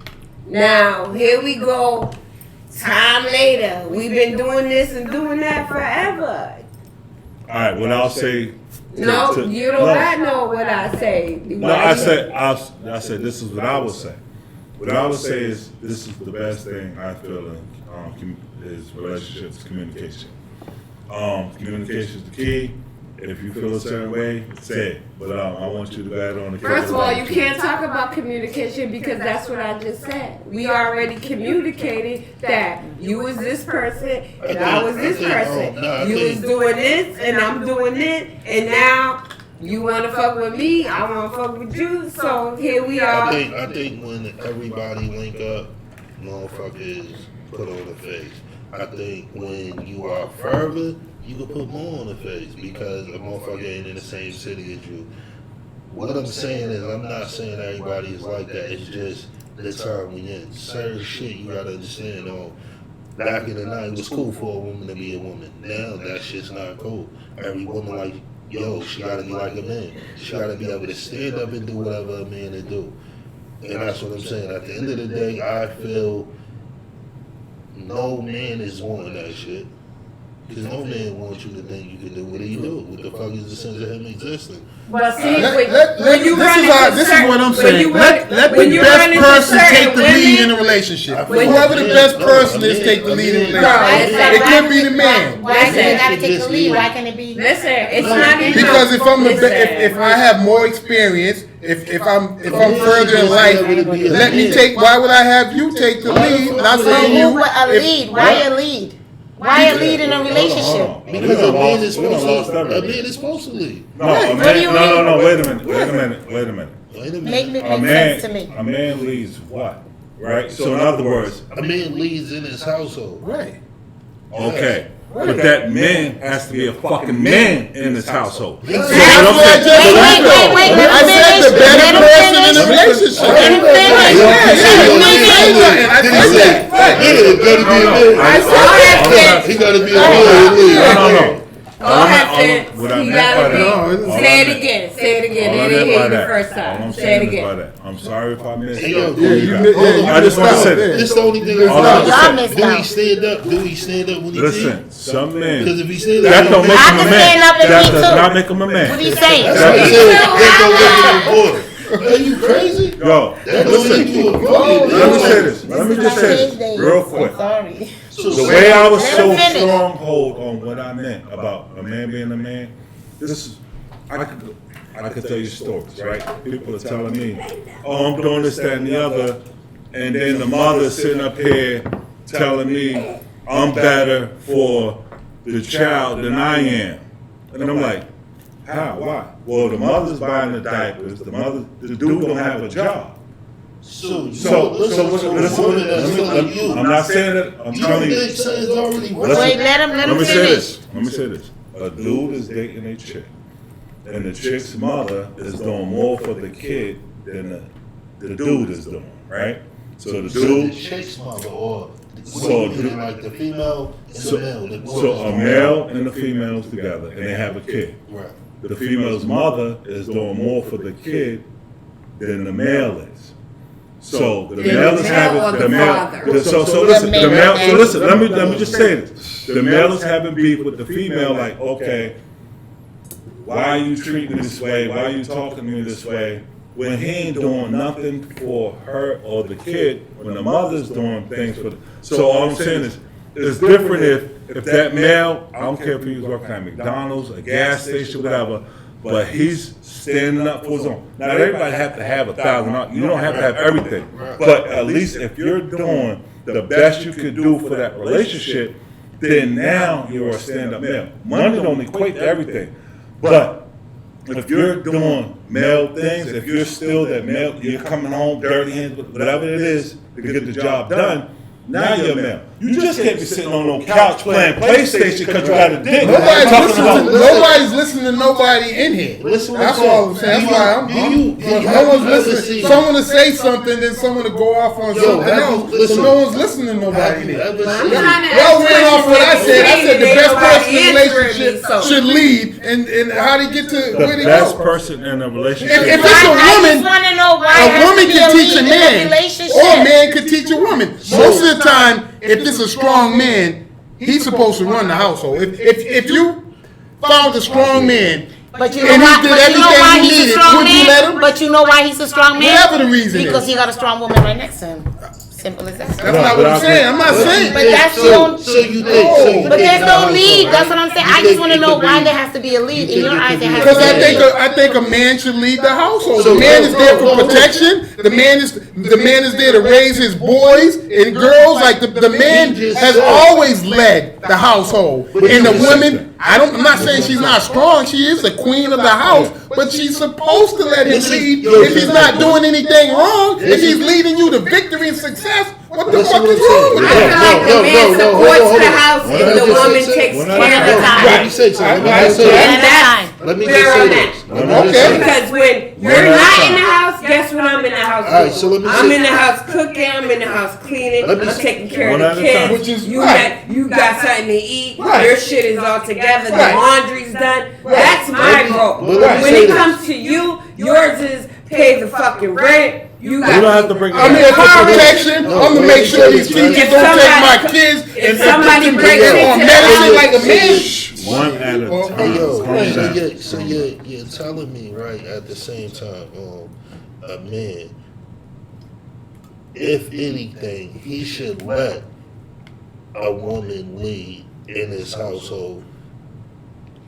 Now here we go. Time later, we've been doing this and doing that forever. All right. What I'll say. No, you don't got know what I say. No, I said this is what I would say. What I would say is this is the best thing I feel in is relationships, communication. Communication is the key. If you feel a certain way, say it. But I want you to go ahead on the. First of all, you can't talk about communication because that's what I just said. We already communicated that you was this person and I was this person. You was doing this and I'm doing it, and now you want to fuck with me, I want to fuck with you. So here we are. I think when everybody link up, motherfuckers put on the face. I think when you are further, you can put more on the face because a motherfucker ain't in the same city as you. What I'm saying is, I'm not saying everybody is like that. It's just the time we in. Certain shit you gotta understand. Back in the night, it was cool for a woman to be a woman. Now that shit's not cool. Every woman like, yo, she gotta be like a man. She gotta be able to stand up and do whatever a man to do. And that's what I'm saying. At the end of the day, I feel no man is wanting that shit. Because no man wants you to think you can do what he do. What the fuck is the sense of him existing? But see, This is what I'm saying. Let the best person take the lead in a relationship. Whoever the best person is, take the lead in a relationship. It could be the man. Why does it gotta take the lead? Why can't it be? Listen, it's not even. Because if I have more experience, if I'm further in life, let me take. Why would I have you take the lead? Not saying you. A lead. Why a lead? Why a lead in a relationship? Because a man is supposed to lead. No, What do you mean? no. Wait a minute. Make A sense to me. man leads what? Right. So in other words, A man leads in his household. Right. okay. But that man has to be a fucking man in his household. So That's what I just said. Wait, I said the better person in a relationship. Let him finish. He gotta be a man. No. Go ahead, Fitz. What I You meant by gotta that. be. Say it again. Say it again. They didn't hear you the first All I'm time. Say it saying is again. by that. I'm sorry if I missed Hey, it. yo, I just want to say This this. the only thing All I'm Y'all saying- missed Do he out. stand up? Do he stand up when he Listen, some Because men. if he stand That up, don't make I him a can man. stand up and That me does too. not make him a man. What are you saying? that's what I'm saying. That don't make him important. Are you crazy? Yo, That don't make you important. let me say this. Let me just say this real quick. Sorry. The way I was Let so him finish. stronghold on what I meant about a man being a man, this is I could tell you stories, right? People are telling me, oh, I'm doing this, that, and the other, and then the mother's sitting up here telling me I'm better for the child than I am, and I'm like, how? Why? Well, the mother's buying the diapers. The dude don't have a job. So I'm not saying that. I'm telling you. Listen. Wait, let him Let me say finish. this. Let me say this. A dude is dating a chick, and the chick's mother is doing more for the kid than the dude is doing, right? So the The dude, chick's mother or So, like the female and the male. so a male and a female's together, and they have a kid. Right. The female's mother is doing more for the kid than the male is. So the male is having the male. So listen, the male. So listen, let me just say this. The male is having beef with the female, like, okay, why are you treating me this way? Why are you talking to me this way? when he ain't doing nothing for her or the kid, when the mother's doing things for the, so all I'm saying is, it's different if that male, I don't care if he was working at McDonald's, a gas station, whatever, but he's standing up for his own. Now, everybody have to have $1,000. You don't have to have everything. But at least if you're doing the best you could do for that relationship, then now you're a stand-up male. Money don't equate to everything. But if you're doing male things, if you're still that male, you're coming home dirty hands, whatever it is to get the job done, now you're a male. You just can't be sitting on no couch playing PlayStation because you got a dick. Nobody's listening to nobody in here. That's all I'm saying. That's why I'm no one's listening. Someone to say something, then someone to go off on something else. So no one's listening to nobody in here. Y'all went off what I said. I said the best person in a relationship should lead. And how do you get to where The they best go? person in a relationship. If it's a woman, want to know why a woman can teach a man, relationship. or a man can teach a woman. Most of the time, if it's a strong man, he's supposed to run the household. If you found a strong man, But you and know he why? did But you know everything why he he's a needed, strong would you man? let him? But you know why he's a strong man? Whatever the reason Because is. he got a strong woman right next to him. Simple as that. That's not what I'm saying. I'm not saying. But that's your. So you think? But there's no lead. That's what I'm saying. I just want to know why there has to be a lead. In your eyes, there has Because to be a lead. I think a man should lead the household. The man is there for protection. The man is there to raise his boys and girls. Like the man has always led the household. And the woman, I'm not saying she's not strong. She is the queen of the house, but she's supposed to let him lead if he's not doing anything wrong. If he's leading you to victory and success, what the fuck is wrong with I feel that? like the man supports the house and the woman takes One care of the at a house. Let me say something. And that's Let me where just say I'm this. at. Let me just Okay. say this. Because when you're not in the house, guess what I'm in the house All right, doing? so let me I'm say- in the house cooking, I'm in the house cleaning, Let me I'm say- taking care One of at the a time. kids. Which is you right. you got something to eat, Right. your shit is all together, the Right. laundry's done. That's my role. But let me When say it this. comes to you, yours is pay the fucking rent. You You don't got have to bring it I'm here for College. protection. I'm gonna make sure these teachers If don't take my somebody- kids if and somebody put breaks them on into the medicine house- like a man. One at a Well, time. Hey, yo, Calm down. so you're telling me, right, at the same time, a man, if anything, he should let a woman lead in his household.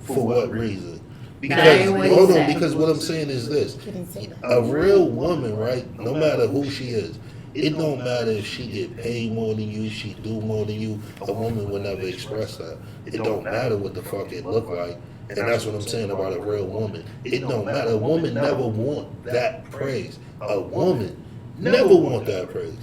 For what reason? Because, ain't what he hold on, said. because what I'm saying is this. He didn't say that. A real woman, right, no matter who she is, it don't matter if she get paid more than you, she do more than you, a woman will never express that. It don't matter what the fuck it look like, and that's what I'm saying about a real woman. It don't matter, a woman never want that praise. A woman never want that praise.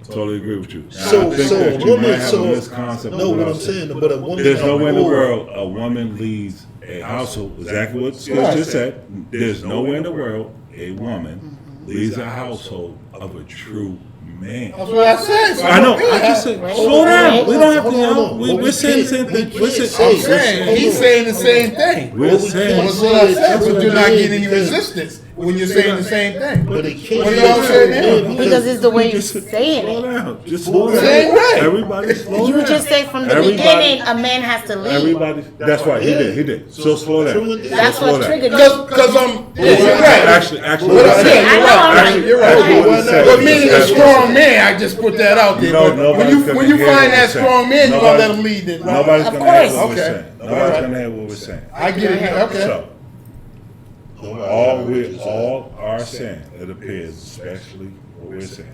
Totally agree with you. So, I think so that a you woman, might have so, a misconcept. no, of what I'm saying, but a woman. There's nowhere in the whole- world a woman leads a household. Exactly what Scott just said. There's nowhere in the world a woman leads a household of a true man. That's what I said. I know. I just said, slow down. We don't have to Hold on, yell. hold on. We're saying the same thing. We're I'm saying. saying he's saying the same thing. We're That's saying. what I said. But you're not getting any resistance when you're saying the same thing. But it can't What be do y'all say now? Because it's the way you say Slow it. down. Just slow Same down. way. Everybody slow You down. just say from the Everybody- beginning, a man has to lead. Everybody. That's right. He did. So slow down. That's Slow what down. triggered me. Because I'm. Well, You're right. Actually, What I'm what saying, I you're know I'm right. right. You're Actually, right. what he said But was meaning a that's what strong man, I just put that out there. You know, But nobody's gonna when you hear find what that we're saying. strong man, you're gonna Nobody- let him lead it. right? Nobody's Of gonna have course. what we're Okay. saying. Nobody's Alright. gonna have what we're saying. I get it. Okay. So, all are saying, it appears, especially what we're saying,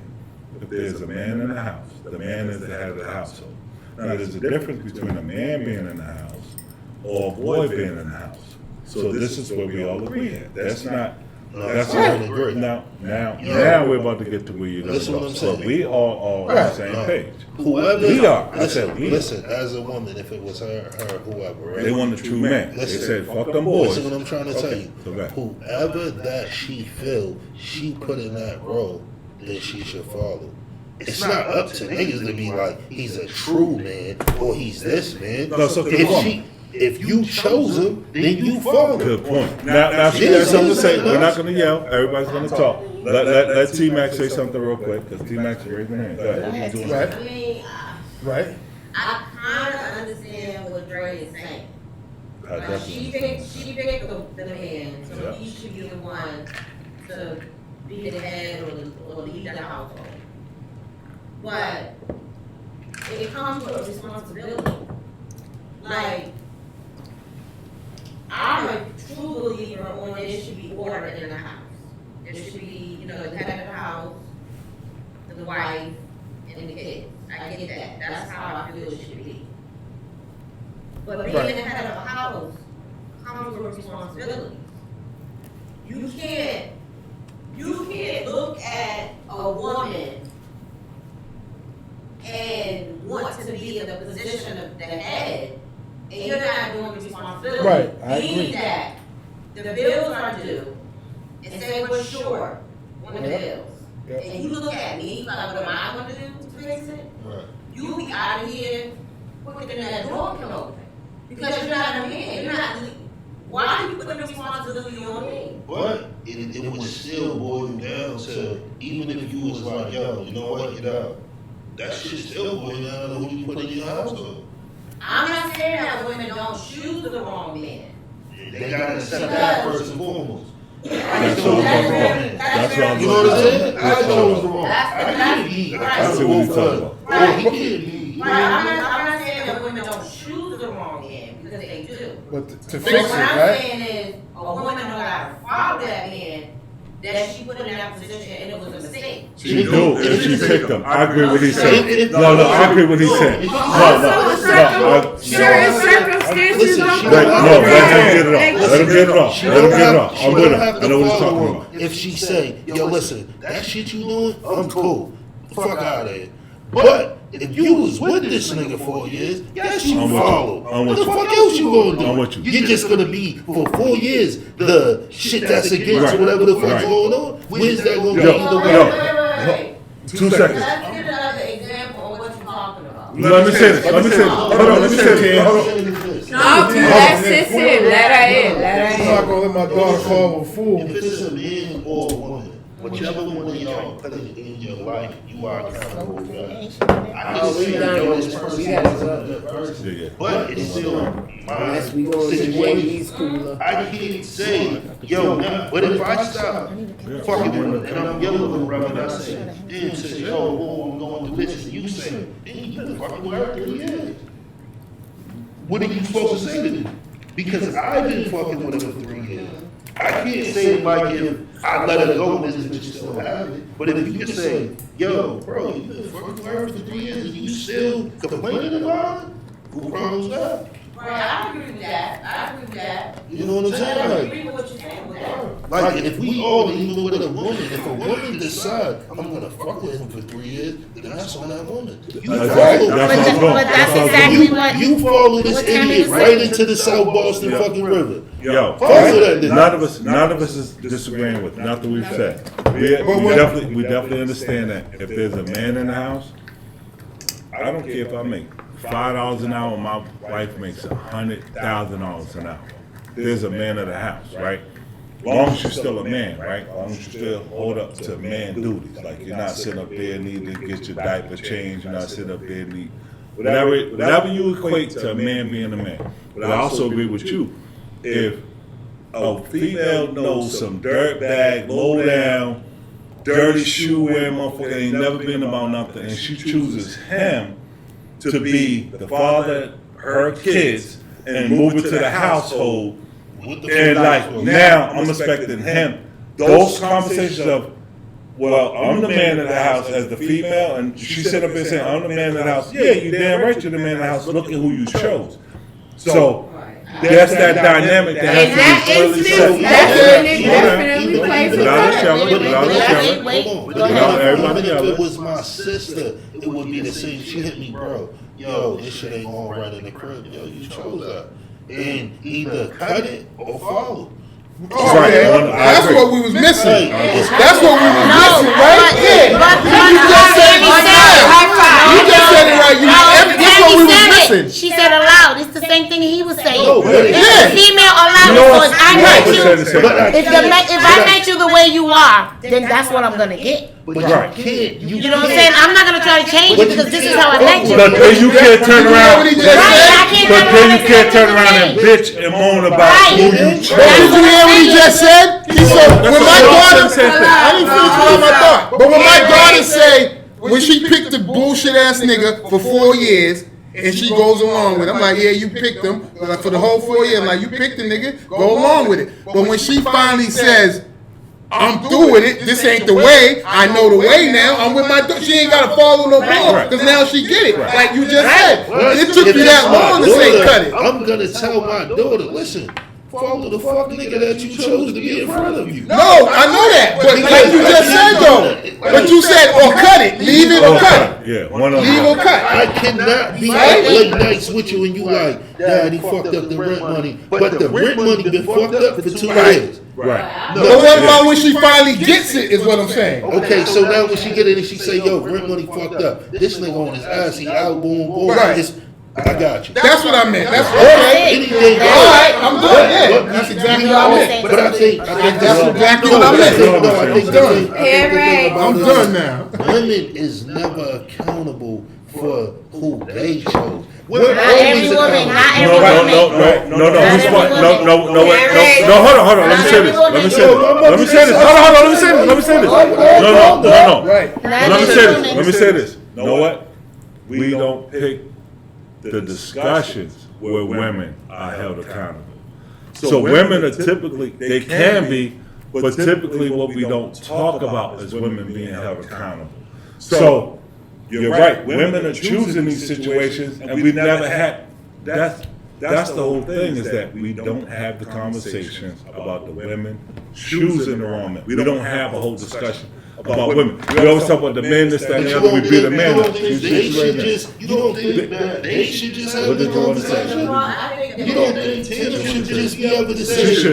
if there's a man in the house, the man is the head of the household. Now, there's a difference between a man being in the house or a boy being in the house. So this is where we all agree at. That's not. That's I not. don't agree. Now we're about to get to where you're gonna Listen go. what I'm So saying. we all on the same page. Whoever. We are. I Listen, said we. listen, as a woman, if it was her, whoever, right? They want a true man. They Listen. said, "Fuck them boys." Listen what I'm trying to tell Okay, you. so go ahead. Whoever that she feel she put in that role, then she should follow. It's not up to niggas to be like, he's a true man or he's this man. No, it's up to the woman. If you chose him, then you follow. Good point. Now she has something to say. We're not going to yell. Everybody's going to talk. Let T Mac say something real quick because T Mac's raising her hand. Go ahead. What you doing? Right. I mean, Right. I kind of understand what Dre is saying. I definitely She picked the man, so Yeah. he should be the one to be the head or lead the household. But it comes with a responsibility. Like, I'm a true believer on there should be order in the house. There should be, the head of the house, the wife, and the kids. I get that. That's how I feel it should be. But being the head of a house comes with responsibilities. You can't look at a woman and want to be in the position of the head, and you're not doing the responsibility. Right, I agree. Meaning that the bills are due, and say we're short on the bills. Yep. And you look at me, like, what am I going to do to fix it? Right. You be out of here quicker than that door can open. Because you're not a man. You're not. Why are you putting the responsibility on me? But it would still boil down to, even if you was like, yo, you know what, get out. That shit still boils down to who you put in your household. I'm not saying that women don't choose the wrong man. They gotta accept that first and foremost. That's what I'm talking about. That's what I'm You know what I'm talking saying? about. I chose the wrong. I That's- can't be. I see what he's talking about. Oh, he can't be. Right, I'm not saying that women don't choose the wrong man, because they do. But to But fix it, what I'm right? saying is, a woman know how to follow that man that she put in that position, and it was a mistake. She do if she picked them. I agree with what he said. No, I agree with what he said. No. Certain circumstances Listen, don't she Let don't him get it off. Let him get it off. Let him get it off. I'm with him. I know what he's talking about. If she say, yo, listen, that shit you doing, I'm cool. Fuck out of here. But if you was with this nigga 4 years, yes, you I'm with you. follow. I'm What with the you. fuck else you gonna do? I'm with you. You're just gonna be, for 4 years, the shit that's against Right. whatever the fuck's Right. going on. Where's that gonna be Yo, either yo. way? 2 seconds. Let's get another example of what you're talking about. Let me say this. Let me say this. Hold on. Let me say this. Hold on. No, let sis in. Let her in. Let I'm her not in. gonna let my daughter call a fool. If it's a man or a woman, whichever one of y'all put it in your life, you are accountable for that. I can say, yo, this person is a good person, Yeah. but it's still my Yes, we going to situation. JD's cooler. I can't say, yo, now, but if I stop fucking with her and I'm yelling around and I say, damn, say, yo, whoa, I'm going to bitches, and you say, damn, you been fucking with her 3 years. What are you supposed to say to me? Because I've been fucking with her for 3 years. I can't say like if I let her go, this bitch still have it. But if you can say, yo, bro, you been fucking with her for 3 years and you still complaining about it, who problem's that? Right, I agree with that. I agree with that. You know what I'm I saying? agree with what you're saying with that. Like if we all, even with a woman, if a woman decide I'm gonna fuck with him for 3 years, then that's on that woman. You That's follow, what I'm going. But that's That's what I'm exactly going. what. you follow this What Tammy idiot was right saying. into the South Boston Yeah. fucking river. Yo, Follow that nigga. none of us is disagreeing with nothing we've said. We definitely understand that if there's a man in the house, I don't care if I make $5 an hour, my wife makes $100,000 an hour. There's a man of the house, right? As long as you're still a man, right? As long as you still hold up to man duties, like you're not sitting up there needing to get your diaper changed, you're not sitting up there need whatever you equate to a man being a man. But I also agree with you. If a female knows some dirtbag, low down, dirty shoe wearing motherfucker ain't never been about nothing, and she chooses him to be the father, her kids, and move into the household. And like now, I'm expecting him. Those conversations of, well, I'm the man of the house as the female, and she sit up and saying, I'm the man of the house. Yeah, you damn right you're the man of the house. Look at who you chose. So that's that dynamic that In that has to be really instance, set. definitely plays a Without a part. shower, without a shower. But Everybody even if else. it was my sister, it would be the same. She hit me, bro. Yo, this shit ain't going right in the crib. Yo, you chose that. And either cut it or follow. Right, That's I agree. what we was missing. Hey, That's what we was missing, right? Yeah. But You just said it right now. You just said it right. That's what we was missing. She said allowed. It's the same thing he was saying. No, but If yeah. the female allowed You know it, what? so if I You know met what you, I'm saying? if I met you the way you are, then that's what I'm gonna get. But Right. you can't. You know what I'm saying? I'm not gonna try to change you because this is how I met you. But then you can't turn around. Right, But I can't but turn then around you and can't say turn around and anything. bitch and moan about Right. who you Did chose. you hear what he just said? He said, when my daughter said the same thing. I didn't finish what I thought. But when my daughter say, when she picked the bullshit ass nigga for 4 years, and she goes along with it, I'm like, yeah, you picked him. But like, for the whole 4 years, I'm like, you picked the nigga, go along with it. But when she finally says, I'm through with it, this ain't the way, I know the way now, I'm with my daughter. She ain't got to follow no more, because now she get it. Like you just said. It took you that long to say cut it. I'm gonna tell my daughter, listen, follow the fuck nigga that you chose to be in front of you. No, I know that. But like you just said though. But you said or cut it. Leave it or cut it. Yeah, one of Leave them. or cut. I cannot be out late nights with you and you like, Daddy fucked up the rent money. But the rent money been fucked up for 2 years. Right. But what about when she finally gets it is what I'm saying. Okay, so now when she get in and she say, yo, rent money fucked up. This nigga on his ass, he out, boom, boom. Right. I got you. That's what I meant. That's Okay. okay. All right, I'm done. Yeah, that's exactly what I meant. But I think That's exactly what I meant. No, I think I'm done now. women is never accountable for who they chose. Not every woman, not every woman. No. Hold on. Let me say this. Hold on. Let me say this. You know what? We don't pick the discussions where women are held accountable. So women are typically, they can be, but typically what we don't talk about is women being held accountable. So you're right, women are choosing these situations, and we've never had, that's the whole thing, is that we don't have the conversations about the women choosing the wrong men. We don't have a whole discussion about women. We always talk about the men, this, that, and the other, we beat the men. You don't think that they should just have What the did you want to say? conversation? You don't think Taylor should just be able to say to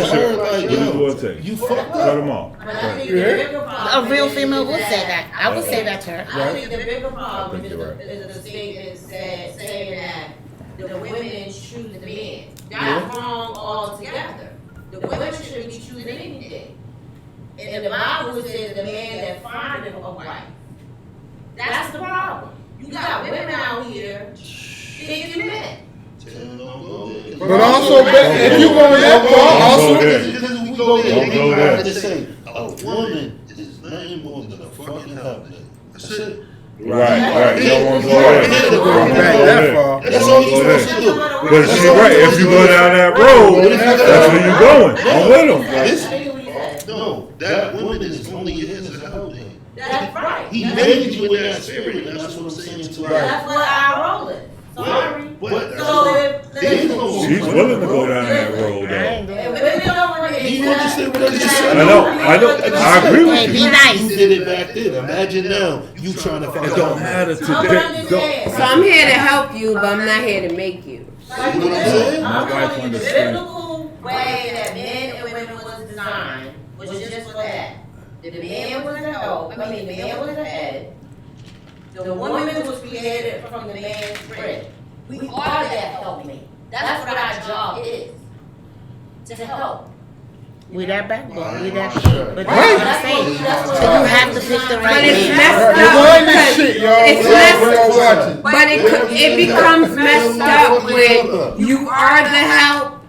her, like, yo, you fucked Cut up? them off. But I think the bigger problem. A real female would say that. I would say that to her. I think the bigger problem is you're right. the statement saying that the women choose the men. That's wrong altogether. The women shouldn't be choosing anything. And the Bible says the man that findeth a wife. That's the problem. You got women out here picking men. But also, if you go in that far, also, Don't go there. I just say, a woman is nothing more than a fucking helpmate. That's it. Right. You don't want to go there. going back that far. That's all you're supposed to do. But she's right. If you go down that road, that's where you're going. I'm with him. No, that woman is only his as a helpmate. That's right. He made you in that spirit, and that's what I'm saying to her. That's what I roll it. Sorry. But So if She's willing to go down that road, though. if women don't want to you understand what I just said? I know. I agree with Be you. nice. You did it back then. Imagine now you trying to find It don't out. matter I don't today. understand. So I'm here to help you, but I'm not here to make you. Like, You know what I'm saying? My I'm wife telling you, the understands. biblical way that men and women was designed was just for that. The man was the help, the man was the head. The woman was created from the man's rib. We are that helpmate. That's what our job is. To help. We that backbone. We that shit. But that's what I'm saying. So you have to pick the But right it's man. messed You're up doing this because shit, y'all. it's We're all messed watching. But it becomes messed up when you are the help,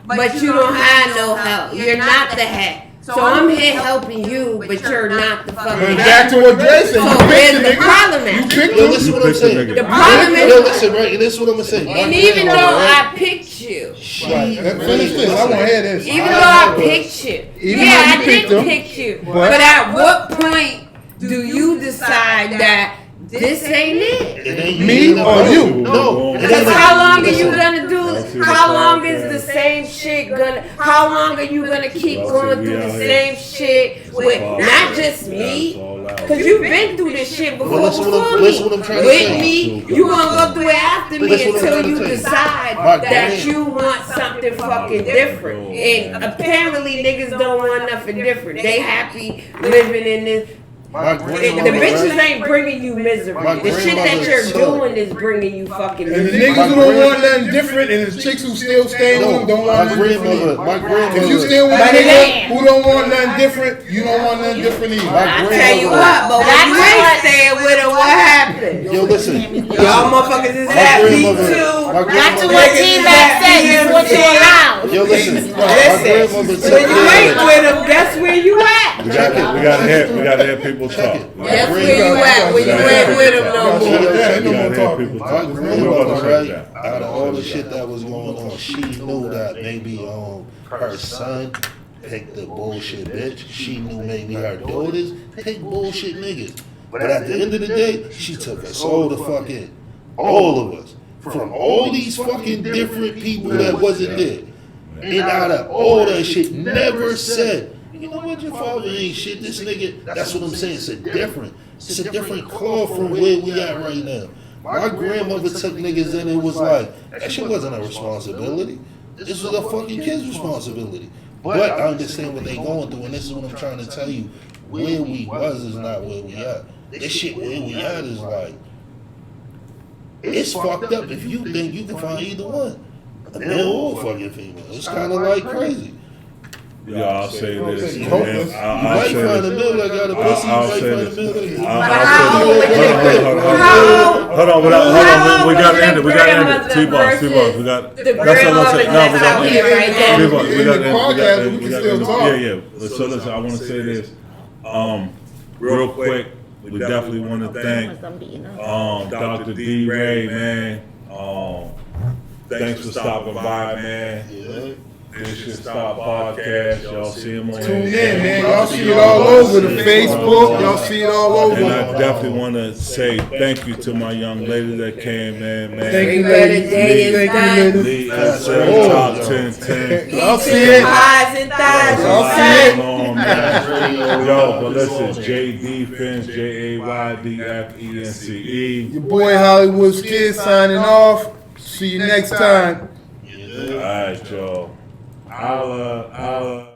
but you don't have no help. You're not the head. So I'm here helping you, but you're not the But fucking back head. to what Dre said. So You where's picked the the nigga. problem You at? picked Yo, him. listen what I'm saying. The problem Yo, is, listen, right? And this is what I'm gonna say. and even though I picked you, Right. Finish this. I want to hear this. even though I picked you, Even yeah, though I you picked did him, pick you, but- but at what point do you decide that this ain't it? It ain't Me or you? No. It Because ain't how like- long are you listen. gonna do? How long is the same shit gonna? How long are you gonna keep going through the same shit with not just me? Cause you've been through this shit before. Listen what I'm trying to With say. me, you gonna go through it after me Listen what I'm until trying you to say. decide My that grand- you want something fucking different. And apparently niggas don't want nothing different. They happy living in this. My The grandmother, bitches right? ain't bringing you misery. My The shit that grandmother you're told- doing is bringing you fucking And the misery. niggas who don't want nothing different, and the chicks who still stay with them don't want nothing different. My grandmother. If you still with a nigga who don't want nothing different, you don't want nothing different either. I tell you what, but when you ain't staying with her, what happened? Yo, listen. Y'all motherfuckers is My happy grandmother. too. My Back to grandmother. what T-Mac said. It's what you allow. Yo, listen. My Listen, grandmother when took you care ain't of with him, guess where you at? check it. We gotta hear people talk. That's where you at when you ain't with him no more. We gotta hear people My talk. We're about grandmother, to right? shut down. Out of all the shit that was going on, she knew that maybe her son picked the bullshit bitch. She knew maybe her daughters picked bullshit niggas. But at the end of the day, she took us all of us, from all these fucking different people that wasn't there. And out of all that shit, never said, you know what, your father ain't shit, this nigga, that's what I'm saying, it's a different cloth from where we at right now. My grandmother took niggas in and was like, that shit wasn't a responsibility. This was a fucking kid's responsibility. But I understand what they going through, and this is what I'm trying to tell you. Where we was is not where we at. This shit where we at is like, it's fucked up if you think you can find either one. A male or fucking female. It's kind of like crazy. Yeah, I'll say this. You man. might I'll say find a this. male that got a pussy. You I'll might say find a this. male that Hold on. We got to end it. T-Boss. We got. The That's what I'm saying. grandmother that's out here right now. T-Boss. We got to end We can still talk. Yeah. So listen, I want to say this. Real quick, we definitely want to thank Dr. D. Ray, man. Thanks for stopping by, man. Yeah. This shit stop podcast. Y'all see him on Tune in, man. Y'all see it all over the Facebook. Y'all see it all over. And I definitely want to say thank you to my young lady that came, man. Thank you, Better ladies. day is Thank done. you, ladies. Top 10. Y'all see it? Pies and thighs. Y'all see it? Yo, but listen, JD Fence, JAYDFENCE. Your boy Hollywood Skid signing off. See you next time. All right, y'all. I'll